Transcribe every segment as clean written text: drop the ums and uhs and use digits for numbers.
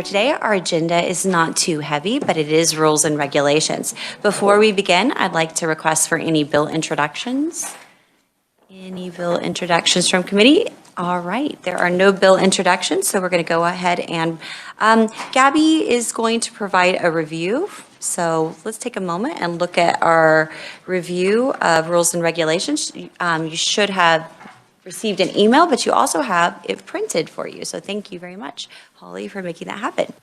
today our agenda is not too heavy, but it is rules and regulations. Before we begin, I'd like to request for any bill introductions. Any bill introductions from committee? All right, there are no bill introductions, so we're going to go ahead and Gabby is going to provide a review. So let's take a moment and look at our review of rules and regulations. You should have received an email, but you also have it printed for you. So thank you very much, Holly, for making that happen.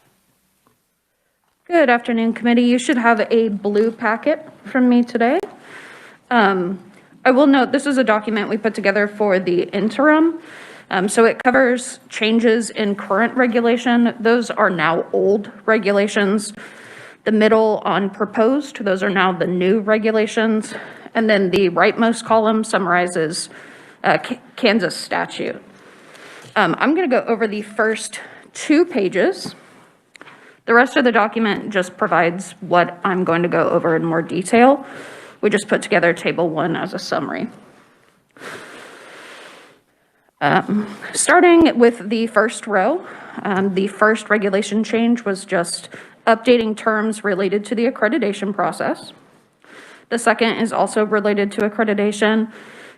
Good afternoon, committee. You should have a blue packet from me today. I will note this is a document we put together for the interim. So it covers changes in current regulation. Those are now old regulations. The middle on proposed, those are now the new regulations. And then the rightmost column summarizes Kansas statute. I'm going to go over the first 2 pages. The rest of the document just provides what I'm going to go over in more detail. We just put together table 1 as a summary. Starting with the first row, the first regulation change was just updating terms related to the accreditation process. The second is also related to accreditation.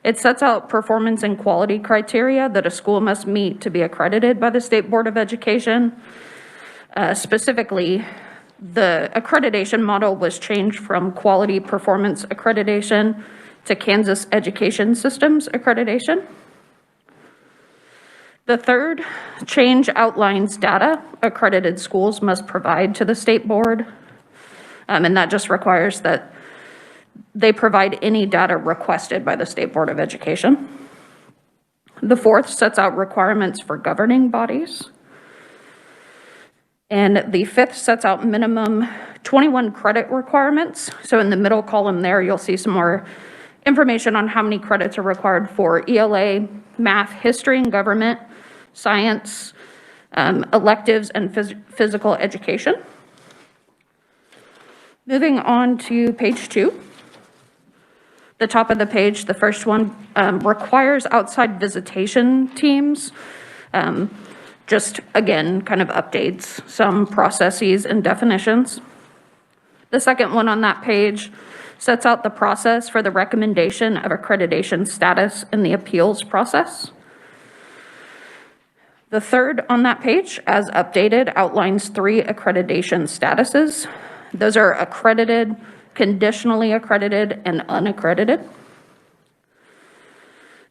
It sets out performance and quality criteria that a school must meet to be accredited by the State Board of Education. Specifically, the accreditation model was changed from quality performance accreditation to Kansas Education Systems accreditation. The third change outlines data accredited schools must provide to the State Board, and that just requires that they provide any data requested by the State Board of Education. The fourth sets out requirements for governing bodies. And the fifth sets out minimum 21 credit requirements. So in the middle column there, you'll see some more information on how many credits are required for ELA, math, history and government, science, electives, and physical education. Moving on to page 2. The top of the page, the first one, requires outside visitation teams. Just, again, kind of updates some processes and definitions. The second one on that page sets out the process for the recommendation of accreditation status in the appeals process. The third on that page, as updated, outlines 3 accreditation statuses. Those are accredited, conditionally accredited, and unaccredited.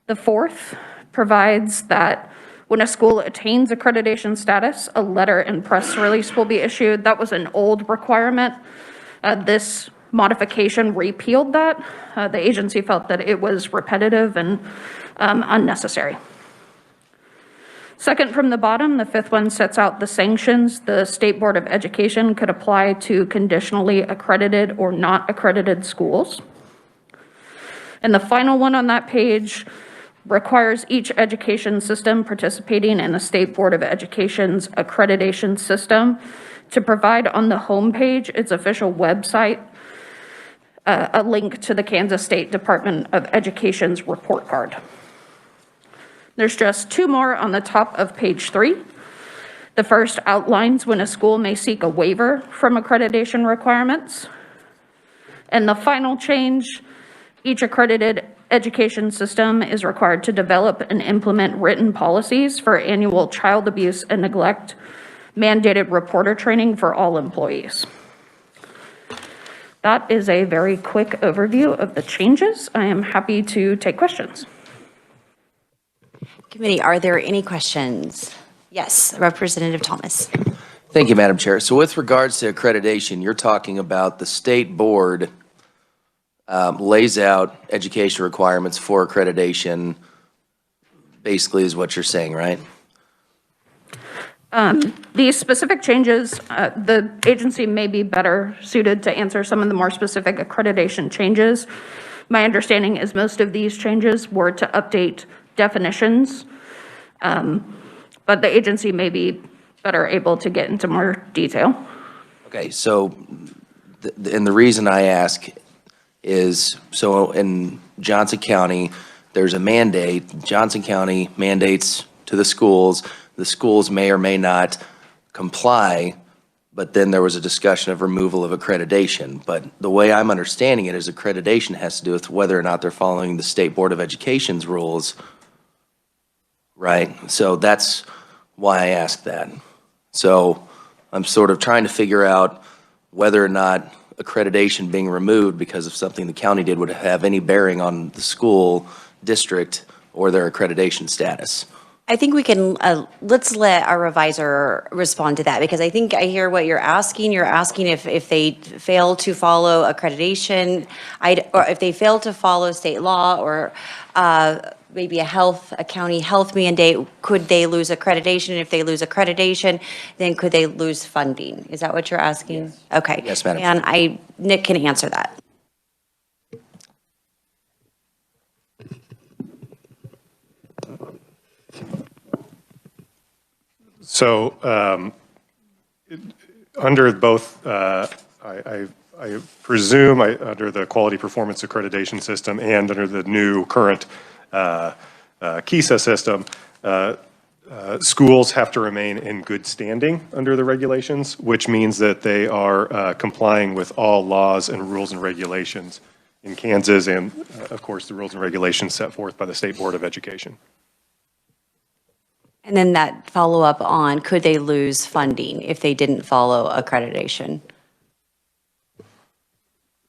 The fourth provides that when a school attains accreditation status, a letter and press release will be issued. That was an old requirement. This modification repealed that. The agency felt that it was repetitive and unnecessary. Second from the bottom, the fifth one sets out the sanctions the State Board of Education could apply to conditionally accredited or not accredited schools. And the final one on that page requires each education system participating in the State Board of Education's accreditation system to provide on the homepage, its official website, a link to the Kansas State Department of Education's report card. There's just 2 more on the top of page 3. The first outlines when a school may seek a waiver from accreditation requirements. And the final change, each accredited education system is required to develop and implement written policies for annual child abuse and neglect mandated reporter training for all employees. That is a very quick overview of the changes. I am happy to take questions. Committee, are there any questions? Yes, Representative Thomas. Thank you, Madam Chair. So with regards to accreditation, you're talking about the state board lays out education requirements for accreditation, basically is what you're saying, right? These specific changes, the agency may be better suited to answer some of the more specific accreditation changes. My understanding is most of these changes were to update definitions, but the agency may be better able to get into more detail. Okay, so, and the reason I ask is, so in Johnson County, there's a mandate. Johnson County mandates to the schools may or may not comply, but then there was a discussion of removal of accreditation. But the way I'm understanding it is accreditation has to do with whether or not they're following the State Board of Education's rules, right? So that's why I asked that. So I'm sort of trying to figure out whether or not accreditation being removed because of something the county did would have any bearing on the school district or their accreditation status. I think we can, let's let our revisor respond to that, because I think I hear what you're asking. You're asking if they fail to follow accreditation, or if they fail to follow state law, or maybe a county health mandate, could they lose accreditation? And if they lose accreditation, then could they lose funding? Is that what you're asking? Yes. Okay. Yes, Madam And Nick can answer that. So under both, I presume under the quality performance accreditation system and under the new current KISA system, schools have to remain in good standing under the regulations, which means that they are complying with all laws and rules and regulations in Kansas and, of course, the rules and regulations set forth by the State Board of Education. And then that follow-up on, could they lose funding if they didn't follow accreditation?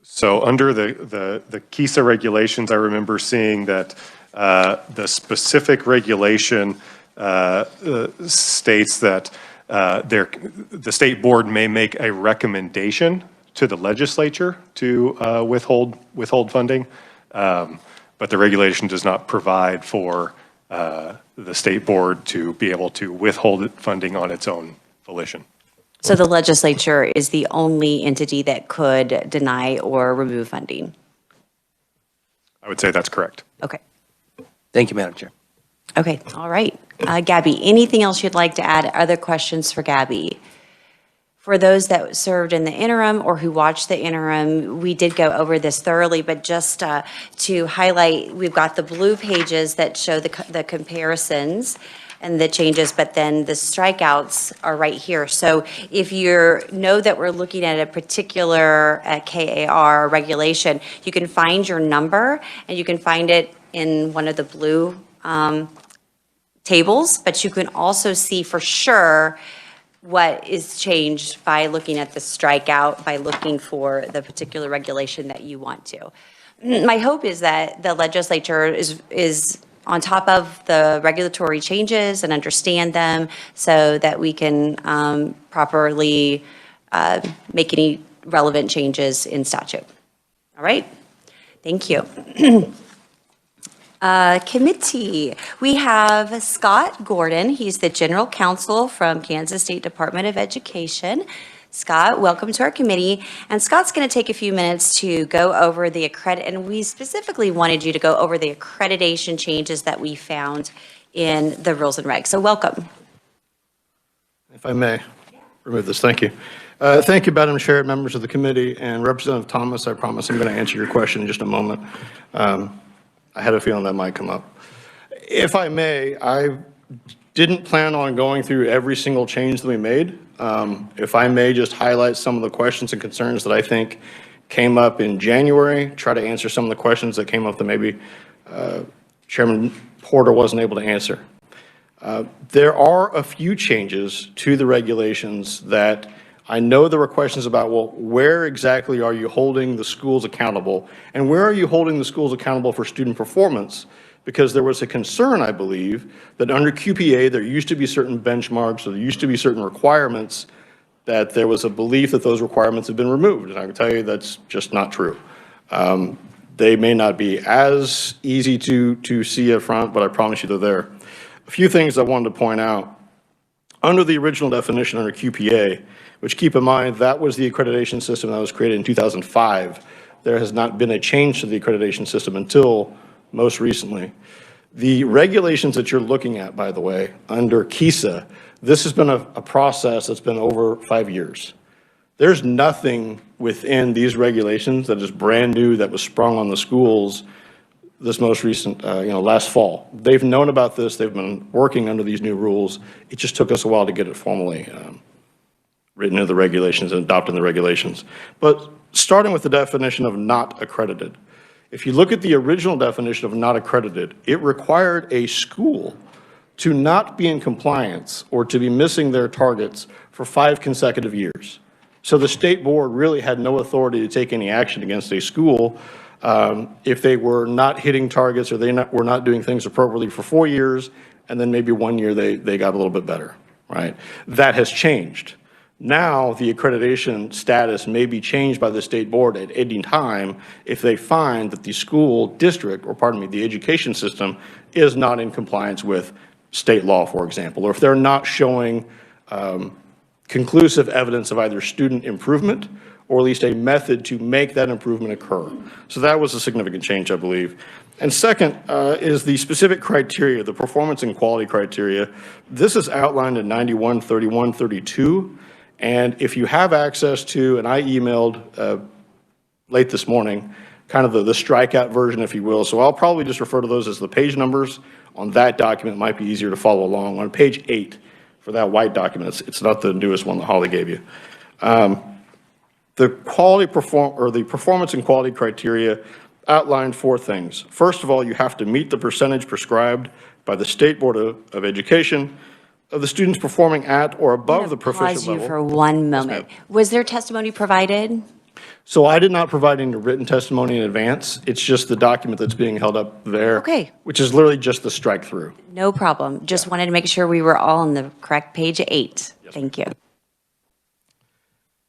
So under the KISA regulations, I remember seeing that the specific regulation states that the state board may make a recommendation to the legislature to withhold funding, but the regulation does not provide for the state board to be able to withhold funding on its own volition. So the legislature is the only entity that could deny or remove funding? I would say that's correct. Okay. Thank you, Madam Chair. Okay, all right. Gabby, anything else you'd like to add? Other questions for Gabby? For those that served in the interim or who watched the interim, we did go over this thoroughly, but just to highlight, we've got the blue pages that show the comparisons and the changes, but then the strikeouts are right here. So if you know that we're looking at a particular KAR regulation, you can find your number and you can find it in one of the blue tables, but you can also see for sure what is changed by looking at the strikeout, by looking for the particular regulation that you want to. My hope is that the legislature is on top of the regulatory changes and understand them so that we can properly make any relevant changes in statute. All right, thank you. Committee, we have Scott Gordon. He's the General Counsel from Kansas State Department of Education. Scott, welcome to our committee. And Scott's going to take a few minutes to go over the and we specifically wanted you to go over the accreditation changes that we found in the rules and regs. So welcome. If I may remove this, thank you. Thank you, Madam Chair, members of the committee, and Representative Thomas. I promise I'm going to answer your question in just a moment. I had a feeling that might come up. If I may, I didn't plan on going through every single change that we made. If I may just highlight some of the questions and concerns that I think came up in January, try to answer some of the questions that came up that maybe Chairman Porter wasn't able to answer. There are a few changes to the regulations that I know there were questions about, well, where exactly are you holding the schools accountable? And where are you holding the schools accountable for student performance? Because there was a concern, I believe, that under QPA, there used to be certain benchmarks or there used to be certain requirements that there was a belief that those requirements have been removed. And I can tell you that's just not true. They may not be as easy to see up front, but I promise you they're there. A few things I wanted to point out. Under the original definition under QPA, which keep in mind that was the accreditation system that was created in 2005. There has not been a change to the accreditation system until most recently. The regulations that you're looking at, by the way, under KISA, this has been a process that's been over 5 years. There's nothing within these regulations that is brand new that was sprung on the schools this most recent, last fall. They've known about this. They've been working under these new rules. It just took us a while to get it formally written into the regulations and adopted in the regulations. But starting with the definition of not accredited. If you look at the original definition of not accredited, it required a school to not be in compliance or to be missing their targets for 5 consecutive years. So the state board really had no authority to take any action against a school if they were not hitting targets or were not doing things appropriately for 4 years, and then maybe 1 year they got a little bit better, right? That has changed. Now, the accreditation status may be changed by the state board at any time if they find that the school district, or pardon me, the education system is not in compliance with state law, for example, or if they're not showing conclusive evidence of either student improvement or at least a method to make that improvement occur. So that was a significant change, I believe. And second is the specific criteria, the performance and quality criteria. This is outlined in 91, 31, 32. And if you have access to, and I emailed late this morning, kind of the strikeout version, if you will. So I'll probably just refer to those as the page numbers on that document. It might be easier to follow along. On page 8 for that white document, it's not the newest one that Holly gave you. The performance and quality criteria outlined 4 things. First of all, you have to meet the percentage prescribed by the State Board of Education of the students performing at or above the proficient Pause you level. for one moment. Was there testimony provided? So I did not provide any written testimony in advance. It's just the document that's being held up there. Okay. Which is literally just the strike through. No problem. Just wanted to make sure we were all on the correct page 8. Thank you.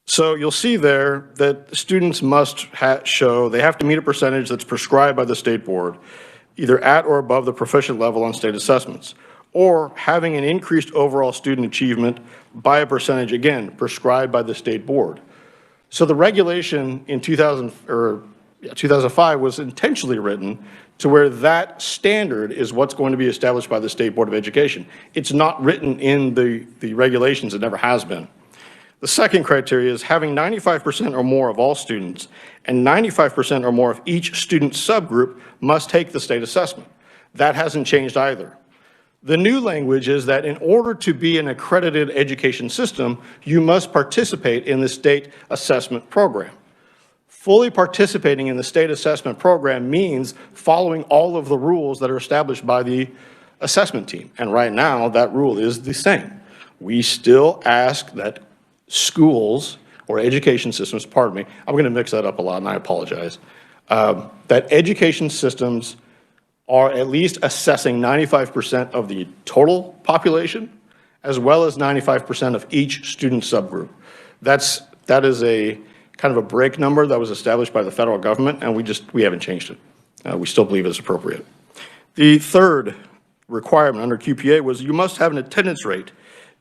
So you'll see there that students must show they have to meet a percentage that's prescribed by the state board, either at or above the proficient level on state assessments, or having an increased overall student achievement by a percentage, again, prescribed by the state board. So the regulation in 2005 was intentionally written to where that standard is what's going to be established by the State Board of Education. It's not written in the regulations, it never has been. The second criteria is having 95% or more of all students and 95% or more of each student subgroup must take the state assessment. That hasn't changed either. The new language is that in order to be an accredited education system, you must participate in the state assessment program. Fully participating in the state assessment program means following all of the rules that are established by the assessment team. And right now, that rule is the same. We still ask that schools or education systems, pardon me, I'm going to mix that up a lot and I apologize, that education systems are at least assessing 95% of the total population, as well as 95% of each student subgroup. That is a kind of a break number that was established by the federal government, and we haven't changed it. We still believe it's appropriate. The third requirement under QPA was you must have an attendance rate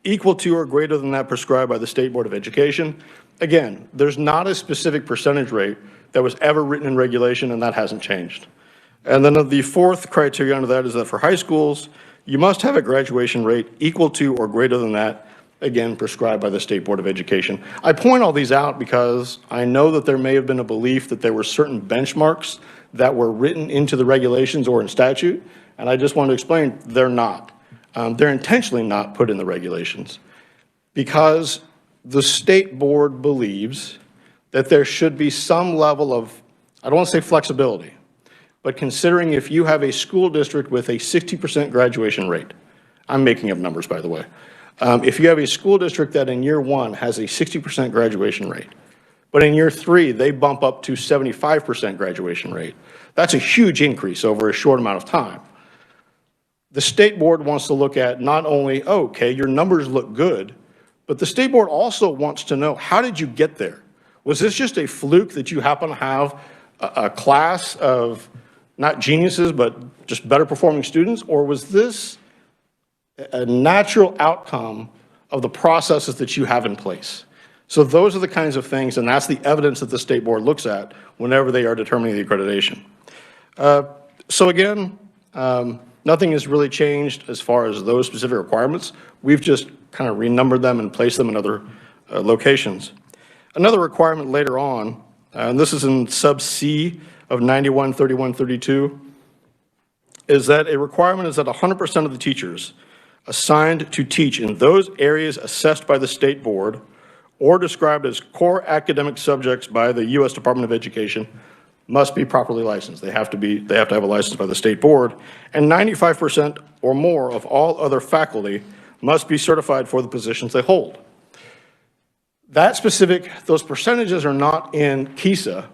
equal to or greater than that prescribed by the State Board of Education. Again, there's not a specific percentage rate that was ever written in regulation, and that hasn't changed. And then the fourth criteria under that is that for high schools, you must have a graduation rate equal to or greater than that, again, prescribed by the State Board of Education. I point all these out because I know that there may have been a belief that there were certain benchmarks that were written into the regulations or in statute, and I just want to explain they're not. They're intentionally not put in the regulations because the state board believes that there should be some level of, I don't want to say flexibility, but considering if you have a school district with a 60% graduation rate, I'm making up numbers, by the way. If you have a school district that in year 1 has a 60% graduation rate, but in year 3, they bump up to 75% graduation rate, that's a huge increase over a short amount of time. The state board wants to look at not only, okay, your numbers look good, but the state board also wants to know, how did you get there? Was this just a fluke that you happen to have a class of not geniuses, but just better performing students? Or was this a natural outcome of the processes that you have in place? So those are the kinds of things, and that's the evidence that the state board looks at whenever they are determining the accreditation. So again, nothing has really changed as far as those specific requirements. We've just kind of renumbered them and placed them in other locations. Another requirement later on, and this is in sub C of 91, 31, 32, is that a requirement is that 100% of the teachers assigned to teach in those areas assessed by the state board or described as core academic subjects by the U.S. Department of Education must be properly licensed. They have to have a license by the state board, and 95% or more of all other faculty must be certified for the positions they hold. Those percentages are not in KSA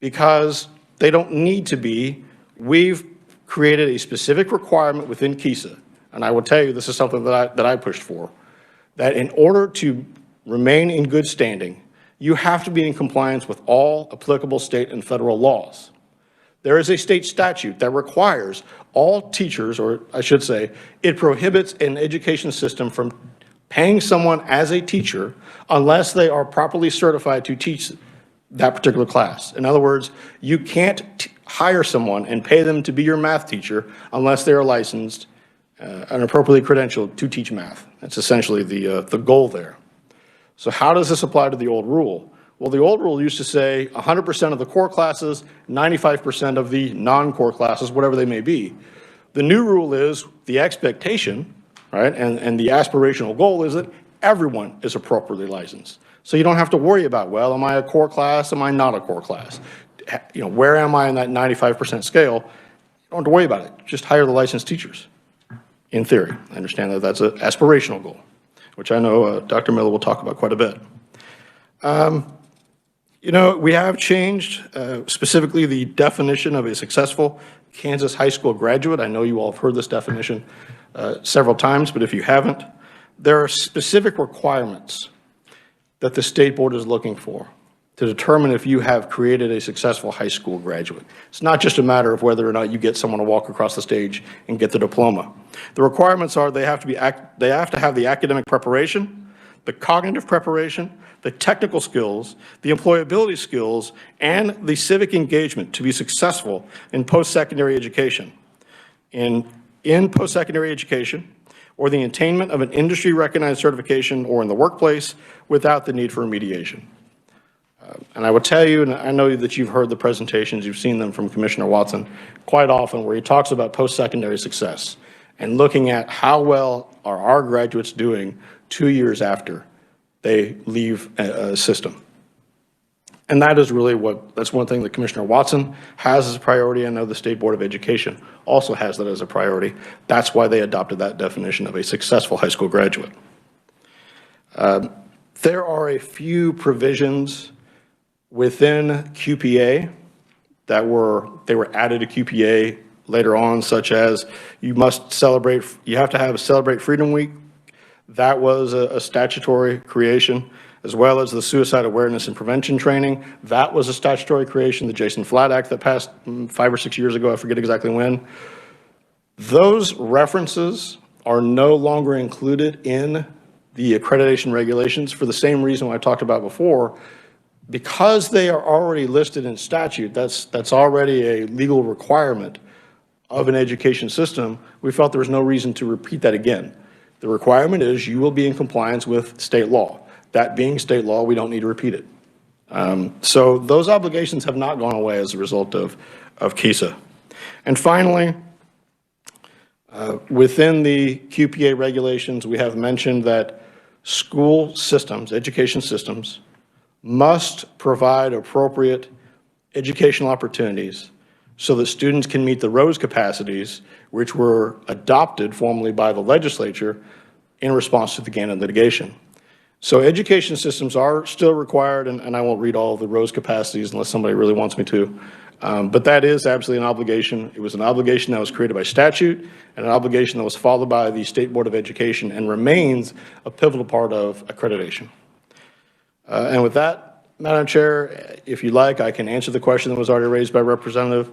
because they don't need to be. We've created a specific requirement within KSA, and I will tell you, this is something that I pushed for, that in order to remain in good standing, you have to be in compliance with all applicable state and federal laws. There is a state statute that requires all teachers, or I should say, it prohibits an education system from paying someone as a teacher unless they are properly certified to teach that particular class. In other words, you can't hire someone and pay them to be your math teacher unless they are licensed and appropriately credentialed to teach math. That's essentially the goal there. So how does this apply to the old rule? Well, the old rule used to say 100% of the core classes, 95% of the non-core classes, whatever they may be. The new rule is the expectation, right, and the aspirational goal is that everyone is appropriately licensed. So you don't have to worry about, well, am I a core class? Am I not a core class? You know, where am I in that 95% scale? You don't have to worry about it. Just hire the licensed teachers, in theory. I understand that that's an aspirational goal, which I know Dr. Miller will talk about quite a bit. You know, we have changed specifically the definition of a successful Kansas high school graduate. I know you all have heard this definition several times, but if you haven't, there are specific requirements that the state board is looking for to determine if you have created a successful high school graduate. It's not just a matter of whether or not you get someone to walk across the stage and get the diploma. The requirements are they have to have the academic preparation, the cognitive preparation, the technical skills, the employability skills, and the civic engagement to be successful in post-secondary education. In post-secondary education, or the attainment of an industry-recognized certification or in the workplace without the need for remediation. And I will tell you, and I know that you've heard the presentations, you've seen them from Commissioner Watson quite often, where he talks about post-secondary success and looking at how well are our graduates doing 2 years after they leave a system. And that is really that's one thing that Commissioner Watson has as a priority. I know the State Board of Education also has that as a priority. That's why they adopted that definition of a successful high school graduate. There are a few provisions within QPA that were added to QPA later on, such as you have to have a Celebrate Freedom Week. That was a statutory creation, as well as the Suicide Awareness and Prevention Training. That was a statutory creation, the Jason Flatt Act that passed 5 or 6 years ago, I forget exactly when. Those references are no longer included in the accreditation regulations for the same reason I talked about before. Because they are already listed in statute, that's already a legal requirement of an education system, we felt there was no reason to repeat that again. The requirement is you will be in compliance with state law. That being state law, we don't need to repeat it. So those obligations have not gone away as a result of KSA. And finally, within the QPA regulations, we have mentioned that school systems, education systems, must provide appropriate educational opportunities so that students can meet the ROSE capacities, which were adopted formally by the legislature in response to the Gannon litigation. So education systems are still required, and I won't read all of the ROSE capacities unless somebody really wants me to, but that is absolutely an obligation. It was an obligation that was created by statute and an obligation that was followed by the State Board of Education and remains a pivotal part of accreditation. And with that, Madam Chair, if you'd like, I can answer the question that was already raised by Representative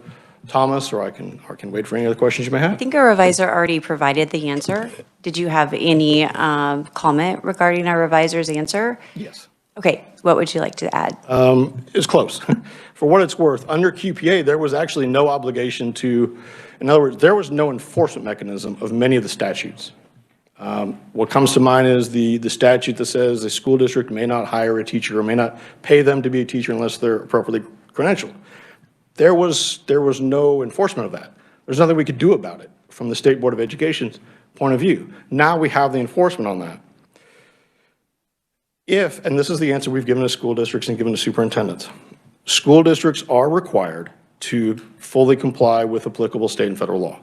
Thomas, or I can wait for any other questions you may I have. think our revisor already provided the answer. Did you have any comment regarding our revisor's answer? Yes. Okay, what would you like to add? It's close. For what it's worth, under QPA, there was actually no obligation to, in other words, there was no enforcement mechanism of many of the statutes. What comes to mind is the statute that says a school district may not hire a teacher or may not pay them to be a teacher unless they're appropriately credentialed. There was no enforcement of that. There's nothing we could do about it from the State Board of Education's point of view. Now we have the enforcement on that. If, and this is the answer we've given to school districts and given to superintendents, school districts are required to fully comply with applicable state and federal law.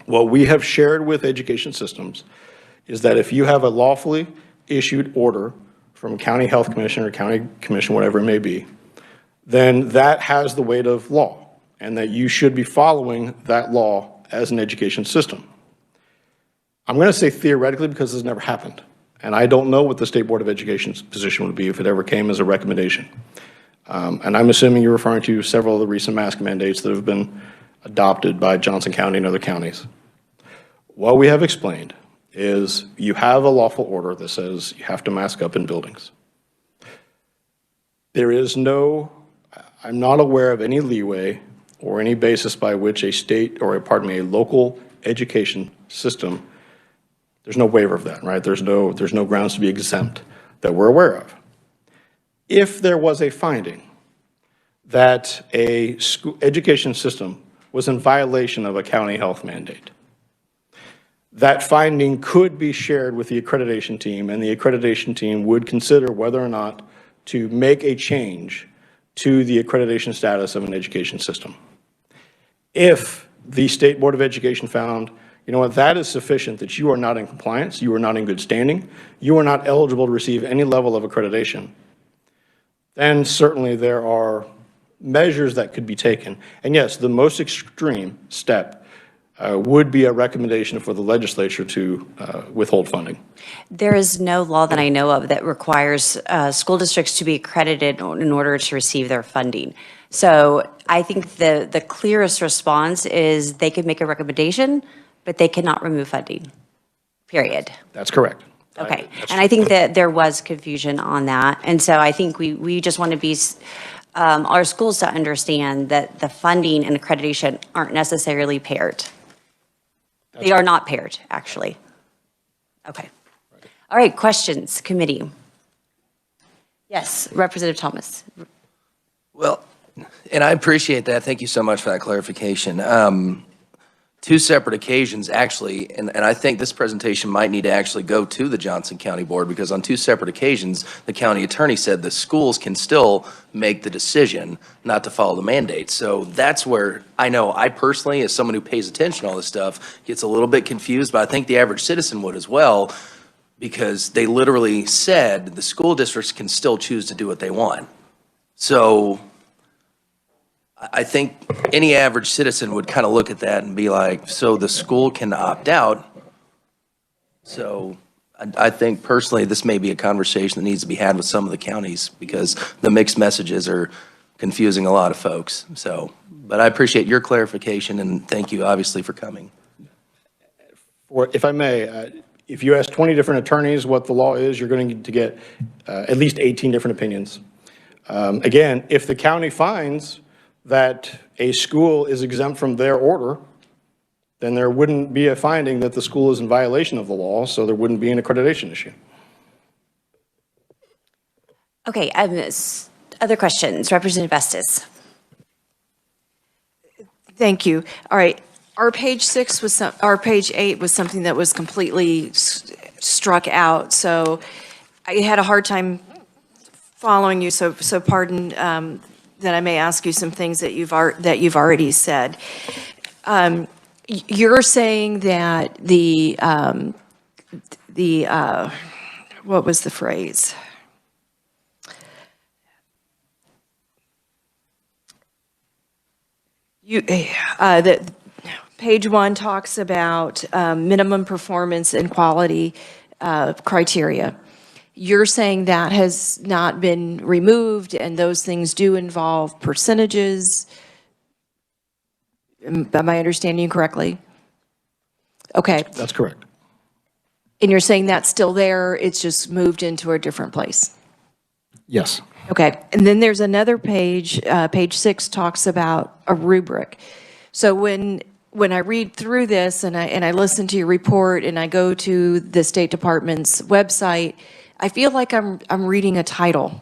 What we have shared with education systems is that if you have a lawfully issued order from county health commission or county commission, whatever it may be, then that has the weight of law, and that you should be following that law as an education system. I'm going to say theoretically because this never happened, and I don't know what the State Board of Education's position would be if it ever came as a recommendation. And I'm assuming you're referring to several of the recent mask mandates that have been adopted by Johnson County and other counties. What we have explained is you have a lawful order that says you have to mask up in buildings. There is no, I'm not aware of any leeway or any basis by which a state or a local education system, there's no waiver of that, right? There's no grounds to be exempt that we're aware of. If there was a finding that a school education system was in violation of a county health mandate, that finding could be shared with the accreditation team, and the accreditation team would consider whether or not to make a change to the accreditation status of an education system. If the State Board of Education found, you know what, that is sufficient, that you are not in compliance, you are not in good standing, you are not eligible to receive any level of accreditation, then certainly there are measures that could be taken. And yes, the most extreme step would be a recommendation for the legislature to withhold funding. There is no law that I know of that requires school districts to be accredited in order to receive their funding. So I think the clearest response is they could make a recommendation, but they cannot remove funding, period. That's correct. Okay, and I think that there was confusion on that. And so I think we just want to be, our schools to understand that the funding and accreditation aren't necessarily paired. They are not paired, actually. Okay. All right, questions, committee? Yes, Representative Thomas. Well, and I appreciate that. Thank you so much for that clarification. Two separate occasions, actually, and I think this presentation might need to actually go to the Johnson County Board, because on two separate occasions, the county attorney said the schools can still make the decision not to follow the mandate. So that's where I know I personally, as someone who pays attention to all this stuff, gets a little bit confused, but I think the average citizen would as well, because they literally said the school districts can still choose to do what they want. So I think any average citizen would kind of look at that and be like, so the school can opt out. So I think personally, this may be a conversation that needs to be had with some of the counties, because the mixed messages are confusing a lot of folks. So, but I appreciate your clarification, and thank you obviously for coming. If I may, if you ask 20 different attorneys what the law is, you're going to get at least 18 different opinions. Again, if the county finds that a school is exempt from their order, then there wouldn't be a finding that the school is in violation of the law, so there wouldn't be an accreditation issue. Okay, other questions? Representative Estes. Thank you. All right. Our page 6 was our page 8 was something that was completely struck out. So I had a hard time following you. So pardon that I may ask you some things that you've already said. You're saying that what was the phrase? That page 1 talks about minimum performance and quality criteria. You're saying that has not been removed, and those things do involve percentages. Am I understanding you correctly? Okay. That's correct. And you're saying that's still there, it's just moved into a different place? Yes. Okay, and then there's another page, page 6 talks about a rubric. So when I read through this and I listen to your report and I go to the State Department's website, I feel like I'm reading a title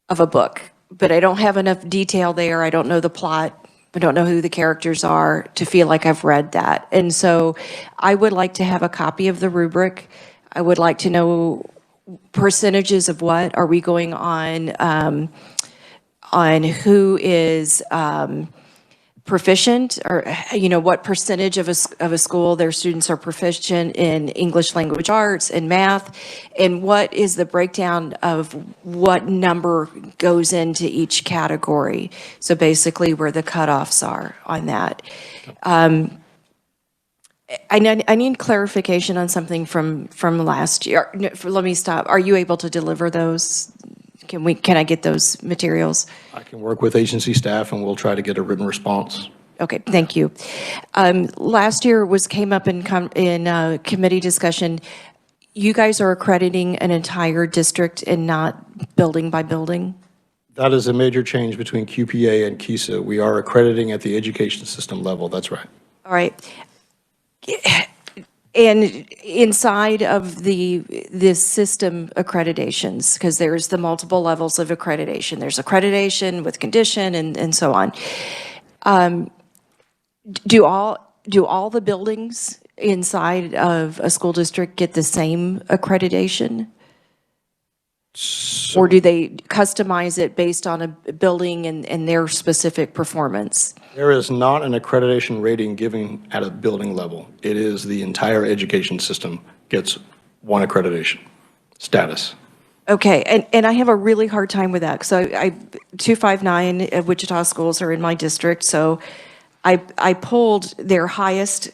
of a book, but I don't have enough detail there. I don't know the plot. I don't know who the characters are to feel like I've read that. And so I would like to have a copy of the rubric. I would like to know percentages of what? Are we going on who is proficient, or, what percentage of a school their students are proficient in English language arts and math? And what is the breakdown of what number goes into each category? So basically where the cutoffs are on that. I need clarification on something from last year. No, let me stop. Are you able to deliver those? Can I get those materials? I can work with agency staff and we'll try to get a written response. Okay, thank you. Last year came up in committee discussion. You guys are accrediting an entire district and not building by building? That is a major change between QPA and KISA. We are accrediting at the education system level, that's right. All right. And inside of this system accreditations, because there's the multiple levels of accreditation. There's accreditation with condition and so on. Do all the buildings inside of a school district get the same accreditation? Or do they customize it based on a building and their specific performance? There is not an accreditation rating given at a building level. It is the entire education system gets one accreditation status. Okay, and I have a really hard time with that, because I 259 at Wichita schools are in my district, so I pulled their highest.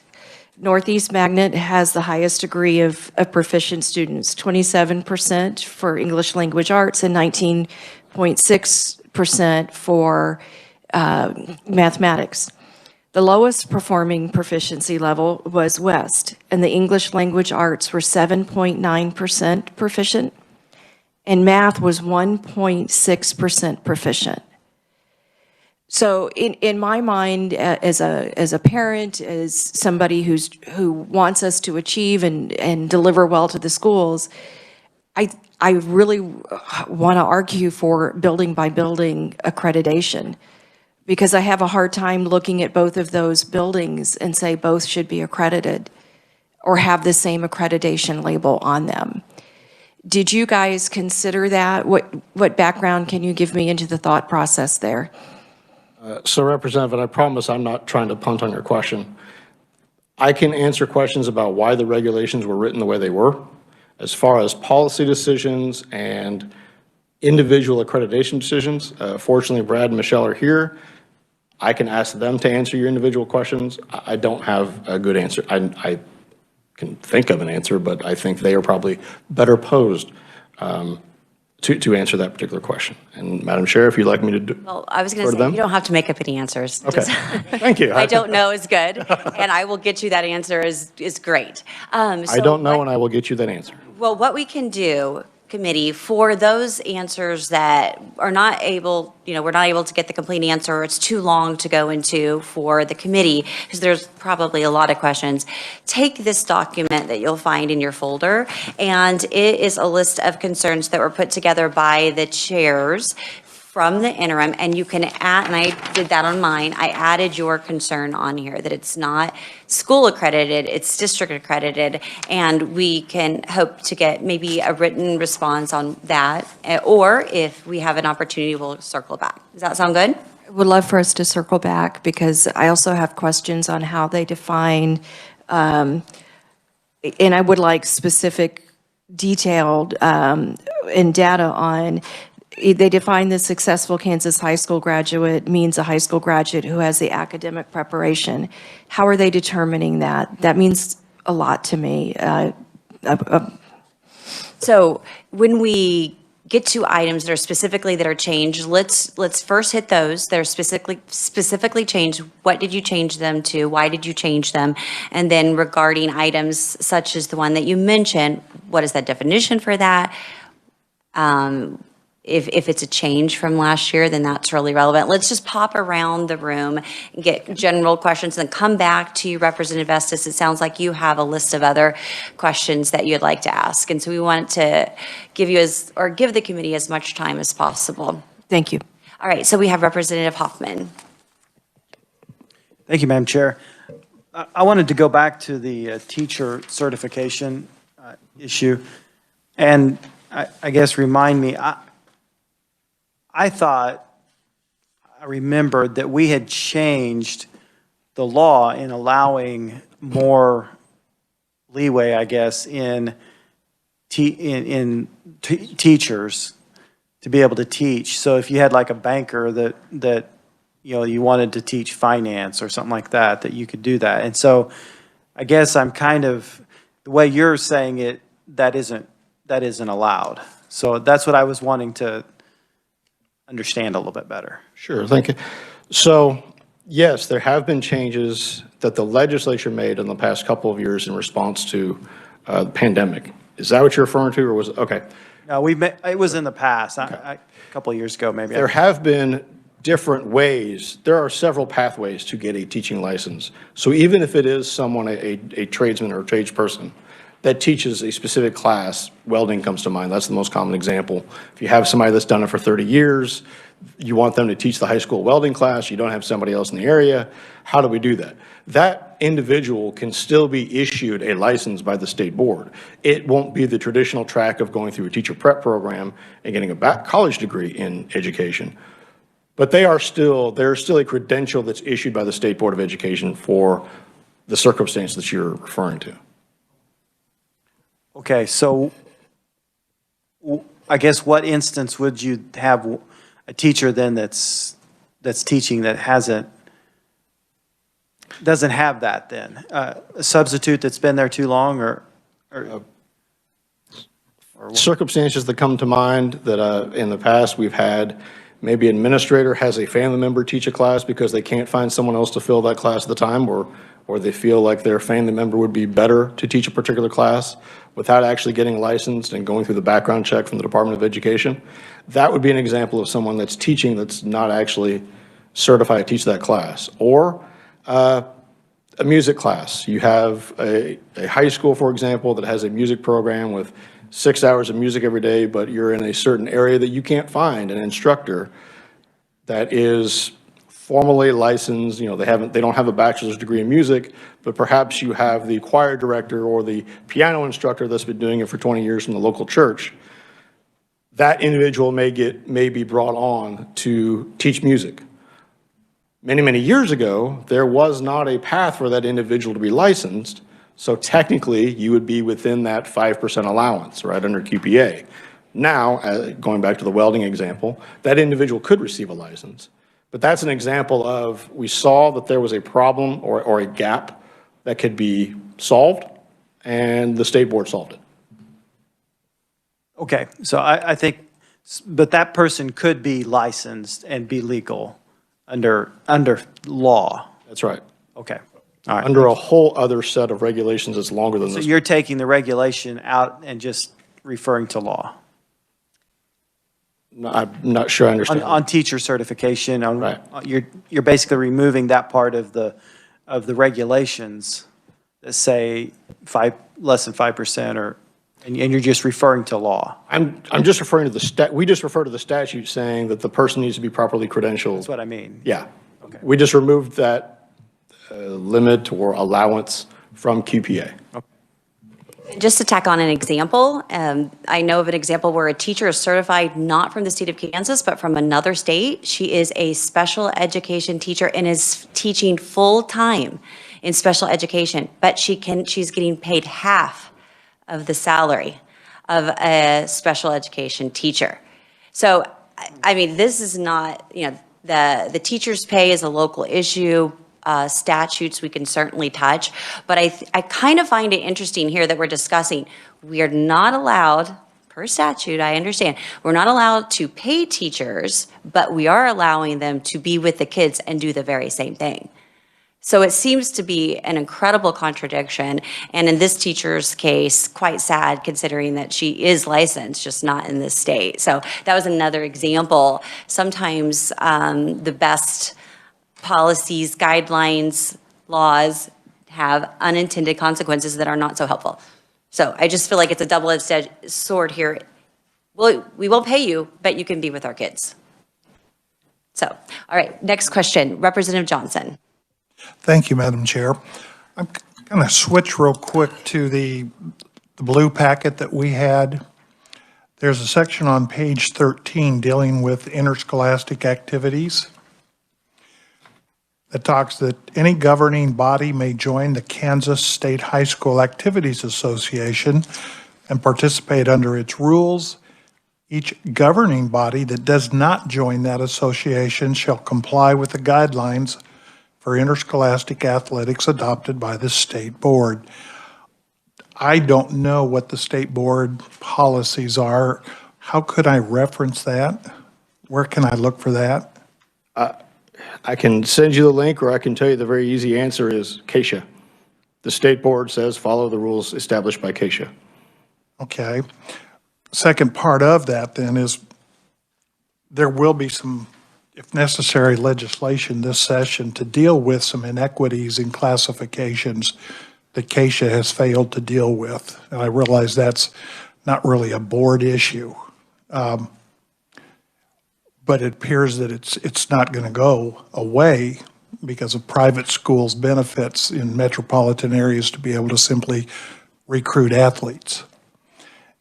Northeast Magnet has the highest degree of proficient students, 27% for English language arts and 19.6% for mathematics. The lowest performing proficiency level was West, and the English language arts were 7.9% proficient, and math was 1.6% proficient. So in my mind, as a parent, as somebody who wants us to achieve and deliver well to the schools, I really want to argue for building by building accreditation, because I have a hard time looking at both of those buildings and say both should be accredited or have the same accreditation label on them. Did you guys consider that? What background can you give me into the thought process there? So Representative, I promise I'm not trying to punt on your question. I can answer questions about why the regulations were written the way they were. As far as policy decisions and individual accreditation decisions, fortunately Brad and Michelle are here. I can ask them to answer your individual questions. I don't have a good answer. I can think of an answer, but I think they are probably better posed to answer that particular question. And Madam Chair, if you'd like me to do. Well, I was going to say, you don't have to make up any answers. Okay, thank you. I don't know is good, and I will get you that answer is great. I don't know, and I will get you that answer. Well, what we can do, committee, for those answers that are not able, we're not able to get the complete answer, or it's too long to go into for the committee, because there's probably a lot of questions, take this document that you'll find in your folder, and it is a list of concerns that were put together by the chairs from the interim, and you can add, and I did that on mine, I added your concern on here, that it's not school accredited, it's district accredited, and we can hope to get maybe a written response on that, or if we have an opportunity, we'll circle back. Does that sound good? I would love for us to circle back, because I also have questions on how they define, and I would like specific, detailed, and data on. They define the successful Kansas high school graduate means a high school graduate who has the academic preparation. How are they determining that? That means a lot to me. So when we get to items that are changed, let's first hit those that are specifically changed. What did you change them to? Why did you change them? And then regarding items such as the one that you mentioned, what is that definition for that? If it's a change from last year, then that's really relevant. Let's just pop around the room and get general questions, and then come back to you, Representative Estes. It sounds like you have a list of other questions that you'd like to ask. And so we want to give the committee as much time as possible. Thank you. All right, so we have Representative Hoffman. Thank you, Madam Chair. I wanted to go back to the teacher certification issue. And I guess remind me, I thought, I remembered that we had changed the law in allowing more leeway, I guess, in teachers to be able to teach. So if you had like a banker that you wanted to teach finance or something like that, that you could do that. And so I guess I'm kind of, the way you're saying it, that isn't allowed. So that's what I was wanting to understand a little bit better. Sure, thank you. So, yes, there have been changes that the legislature made in the past couple of years in response to the pandemic. Is that what you're referring to, or was it, okay. No, it was in the past, a couple of years ago, maybe. There have been different ways. There are several pathways to get a teaching license. So even if it is someone, a tradesman or a tradesperson that teaches a specific class, welding comes to mind, that's the most common example. If you have somebody that's done it for 30 years, you want them to teach the high school welding class, you don't have somebody else in the area, how do we do that? That individual can still be issued a license by the state board. It won't be the traditional track of going through a teacher prep program and getting a college degree in education. But there's still a credential that's issued by the State Board of Education for the circumstance that you're referring to. Okay, so I guess what instance would you have a teacher then that's teaching that doesn't have that then? A substitute that's been there too long or Circumstances that come to mind that in the past we've had, maybe an administrator has a family member teach a class because they can't find someone else to fill that class at the time, or they feel like their family member would be better to teach a particular class without actually getting licensed and going through the background check from the Department of Education. That would be an example of someone that's teaching that's not actually certified to teach that class. Or a music class. You have a high school, for example, that has a music program with 6 hours of music every day, but you're in a certain area that you can't find an instructor that is formally licensed. They don't have a bachelor's degree in music, but perhaps you have the choir director or the piano instructor that's been doing it for 20 years from the local church. That individual may be brought on to teach music. Many, many years ago, there was not a path for that individual to be licensed, so technically you would be within that 5% allowance, right, under QPA. Now, going back to the welding example, that individual could receive a license. But that's an example of, we saw that there was a problem or a gap that could be solved, and the state board solved it. Okay, so I think, but that person could be licensed and be legal under law. That's right. Okay, all right. Under a whole other set of regulations that's longer than So this. you're taking the regulation out and just referring to law? I'm not sure I understand. On teacher certification, Right. You're basically removing that part of the regulations that say less than 5%, and you're just referring to law. I'm just referring to we just refer to the statute saying that the person needs to be properly credentialed. That's what I mean. Yeah. Okay. We just removed that limit or allowance from QPA. Just to tack on an example, I know of an example where a teacher is certified not from the state of Kansas, but from another state. She is a special education teacher and is teaching full-time in special education, but she's getting paid half of the salary of a special education teacher. So, I mean, this is not, the teacher's pay is a local issue. Statutes we can certainly touch, but I kind of find it interesting here that we're discussing, we are not allowed, per statute, I understand, we're not allowed to pay teachers, but we are allowing them to be with the kids and do the very same thing. So it seems to be an incredible contradiction, and in this teacher's case, quite sad considering that she is licensed, just not in this state. So that was another example. Sometimes the best policies, guidelines, laws have unintended consequences that are not so helpful. So I just feel like it's a double-edged sword here. Well, we won't pay you, but you can be with our kids. So, all right, next question, Representative Johnson. Thank you, Madam Chair. I'm going to switch real quick to the blue packet that we had. There's a section on page 13 dealing with interscholastic activities that talks that any governing body may join the Kansas State High School Activities Association and participate under its rules. Each governing body that does not join that association shall comply with the guidelines for interscholastic athletics adopted by the state board. I don't know what the state board policies are. How could I reference that? Where can I look for that? I can send you the link, or I can tell you the very easy answer is KSHA. The state board says follow the rules established by KSHA. Okay. Second part of that then is there will be some, if necessary, legislation this session to deal with some inequities in classifications that KSHA has failed to deal with. And I realize that's not really a board issue. But it appears that it's not going to go away because of private schools' benefits in metropolitan areas to be able to simply recruit athletes.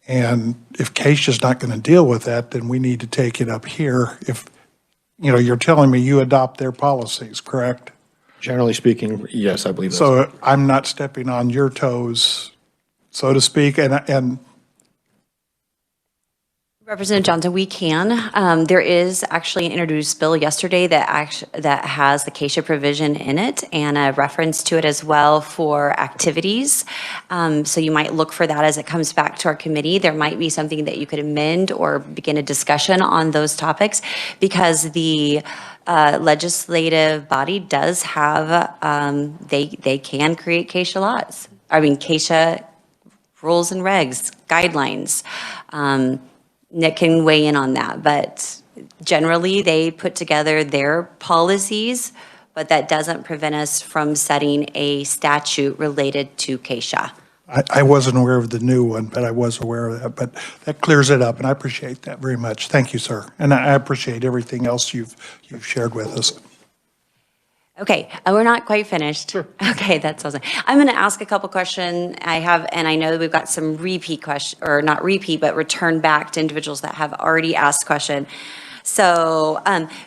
And if KSHA's not going to deal with that, then we need to take it up here. If, you're telling me you adopt their policies, correct? Generally speaking, yes, I believe that's So I'm not stepping on your toes, so to speak, and Representative Johnson, we can. There is actually an introduced bill yesterday that has the KSHA provision in it and a reference to it as well for activities. So you might look for that as it comes back to our committee. There might be something that you could amend or begin a discussion on those topics because the legislative body does have, they can create KSHA laws. KSHA rules and regs, guidelines. Nick can weigh in on that, but generally they put together their policies, but that doesn't prevent us from setting a statute related to KSHA. I wasn't aware of the new one, but I was aware of that. But that clears it up, and I appreciate that very much. Thank you, sir. And I appreciate everything else you've shared with us. Okay, we're not quite finished. Sure. Okay, that's awesome. I'm going to ask a couple questions and I know that we've got some repeat questions, or not repeat, but return back to individuals that have already asked question. So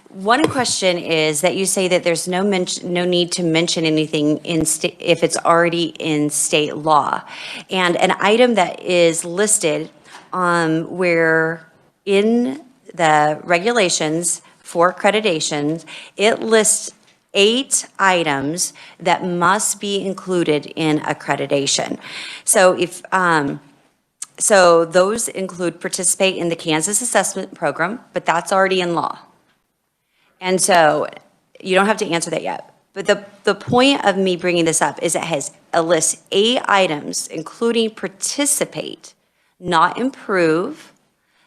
one question is that you say that there's no need to mention anything if it's already in state law. And an item that is listed where in the regulations for accreditation, it lists 8 items that must be included in accreditation. So so those include participate in the Kansas assessment program, but that's already in law. And so you don't have to answer that yet. But the point of me bringing this up is it lists 8 items, including participate, not improve,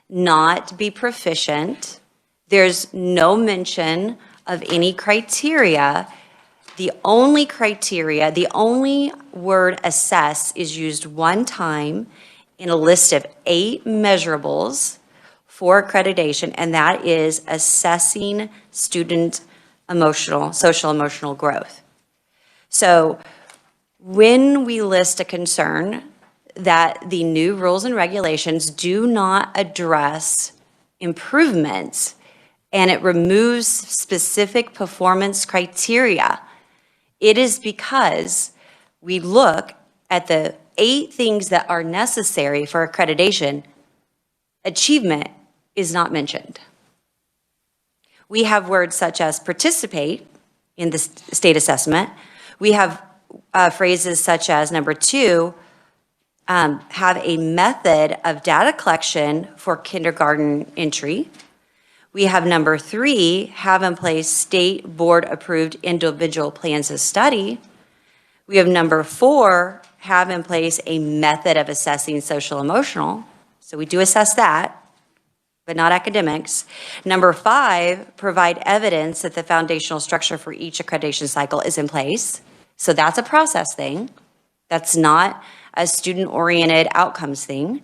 not be proficient. There's no mention of any criteria. The only word assess is used one time in a list of 8 measurables for accreditation, and that is assessing student social emotional growth. So when we list a concern that the new rules and regulations do not address improvements, and it removes specific performance criteria, it is because we look at the 8 things that are necessary for accreditation. Achievement is not mentioned. We have words such as participate in the state assessment. We have phrases such as number 2, have a method of data collection for kindergarten entry. We have number 3, have in place state board approved individual plans of study. We have number 4, have in place a method of assessing social emotional. So we do assess that, but not academics. Number 5, provide evidence that the foundational structure for each accreditation cycle is in place. So that's a process thing. That's not a student-oriented outcomes thing.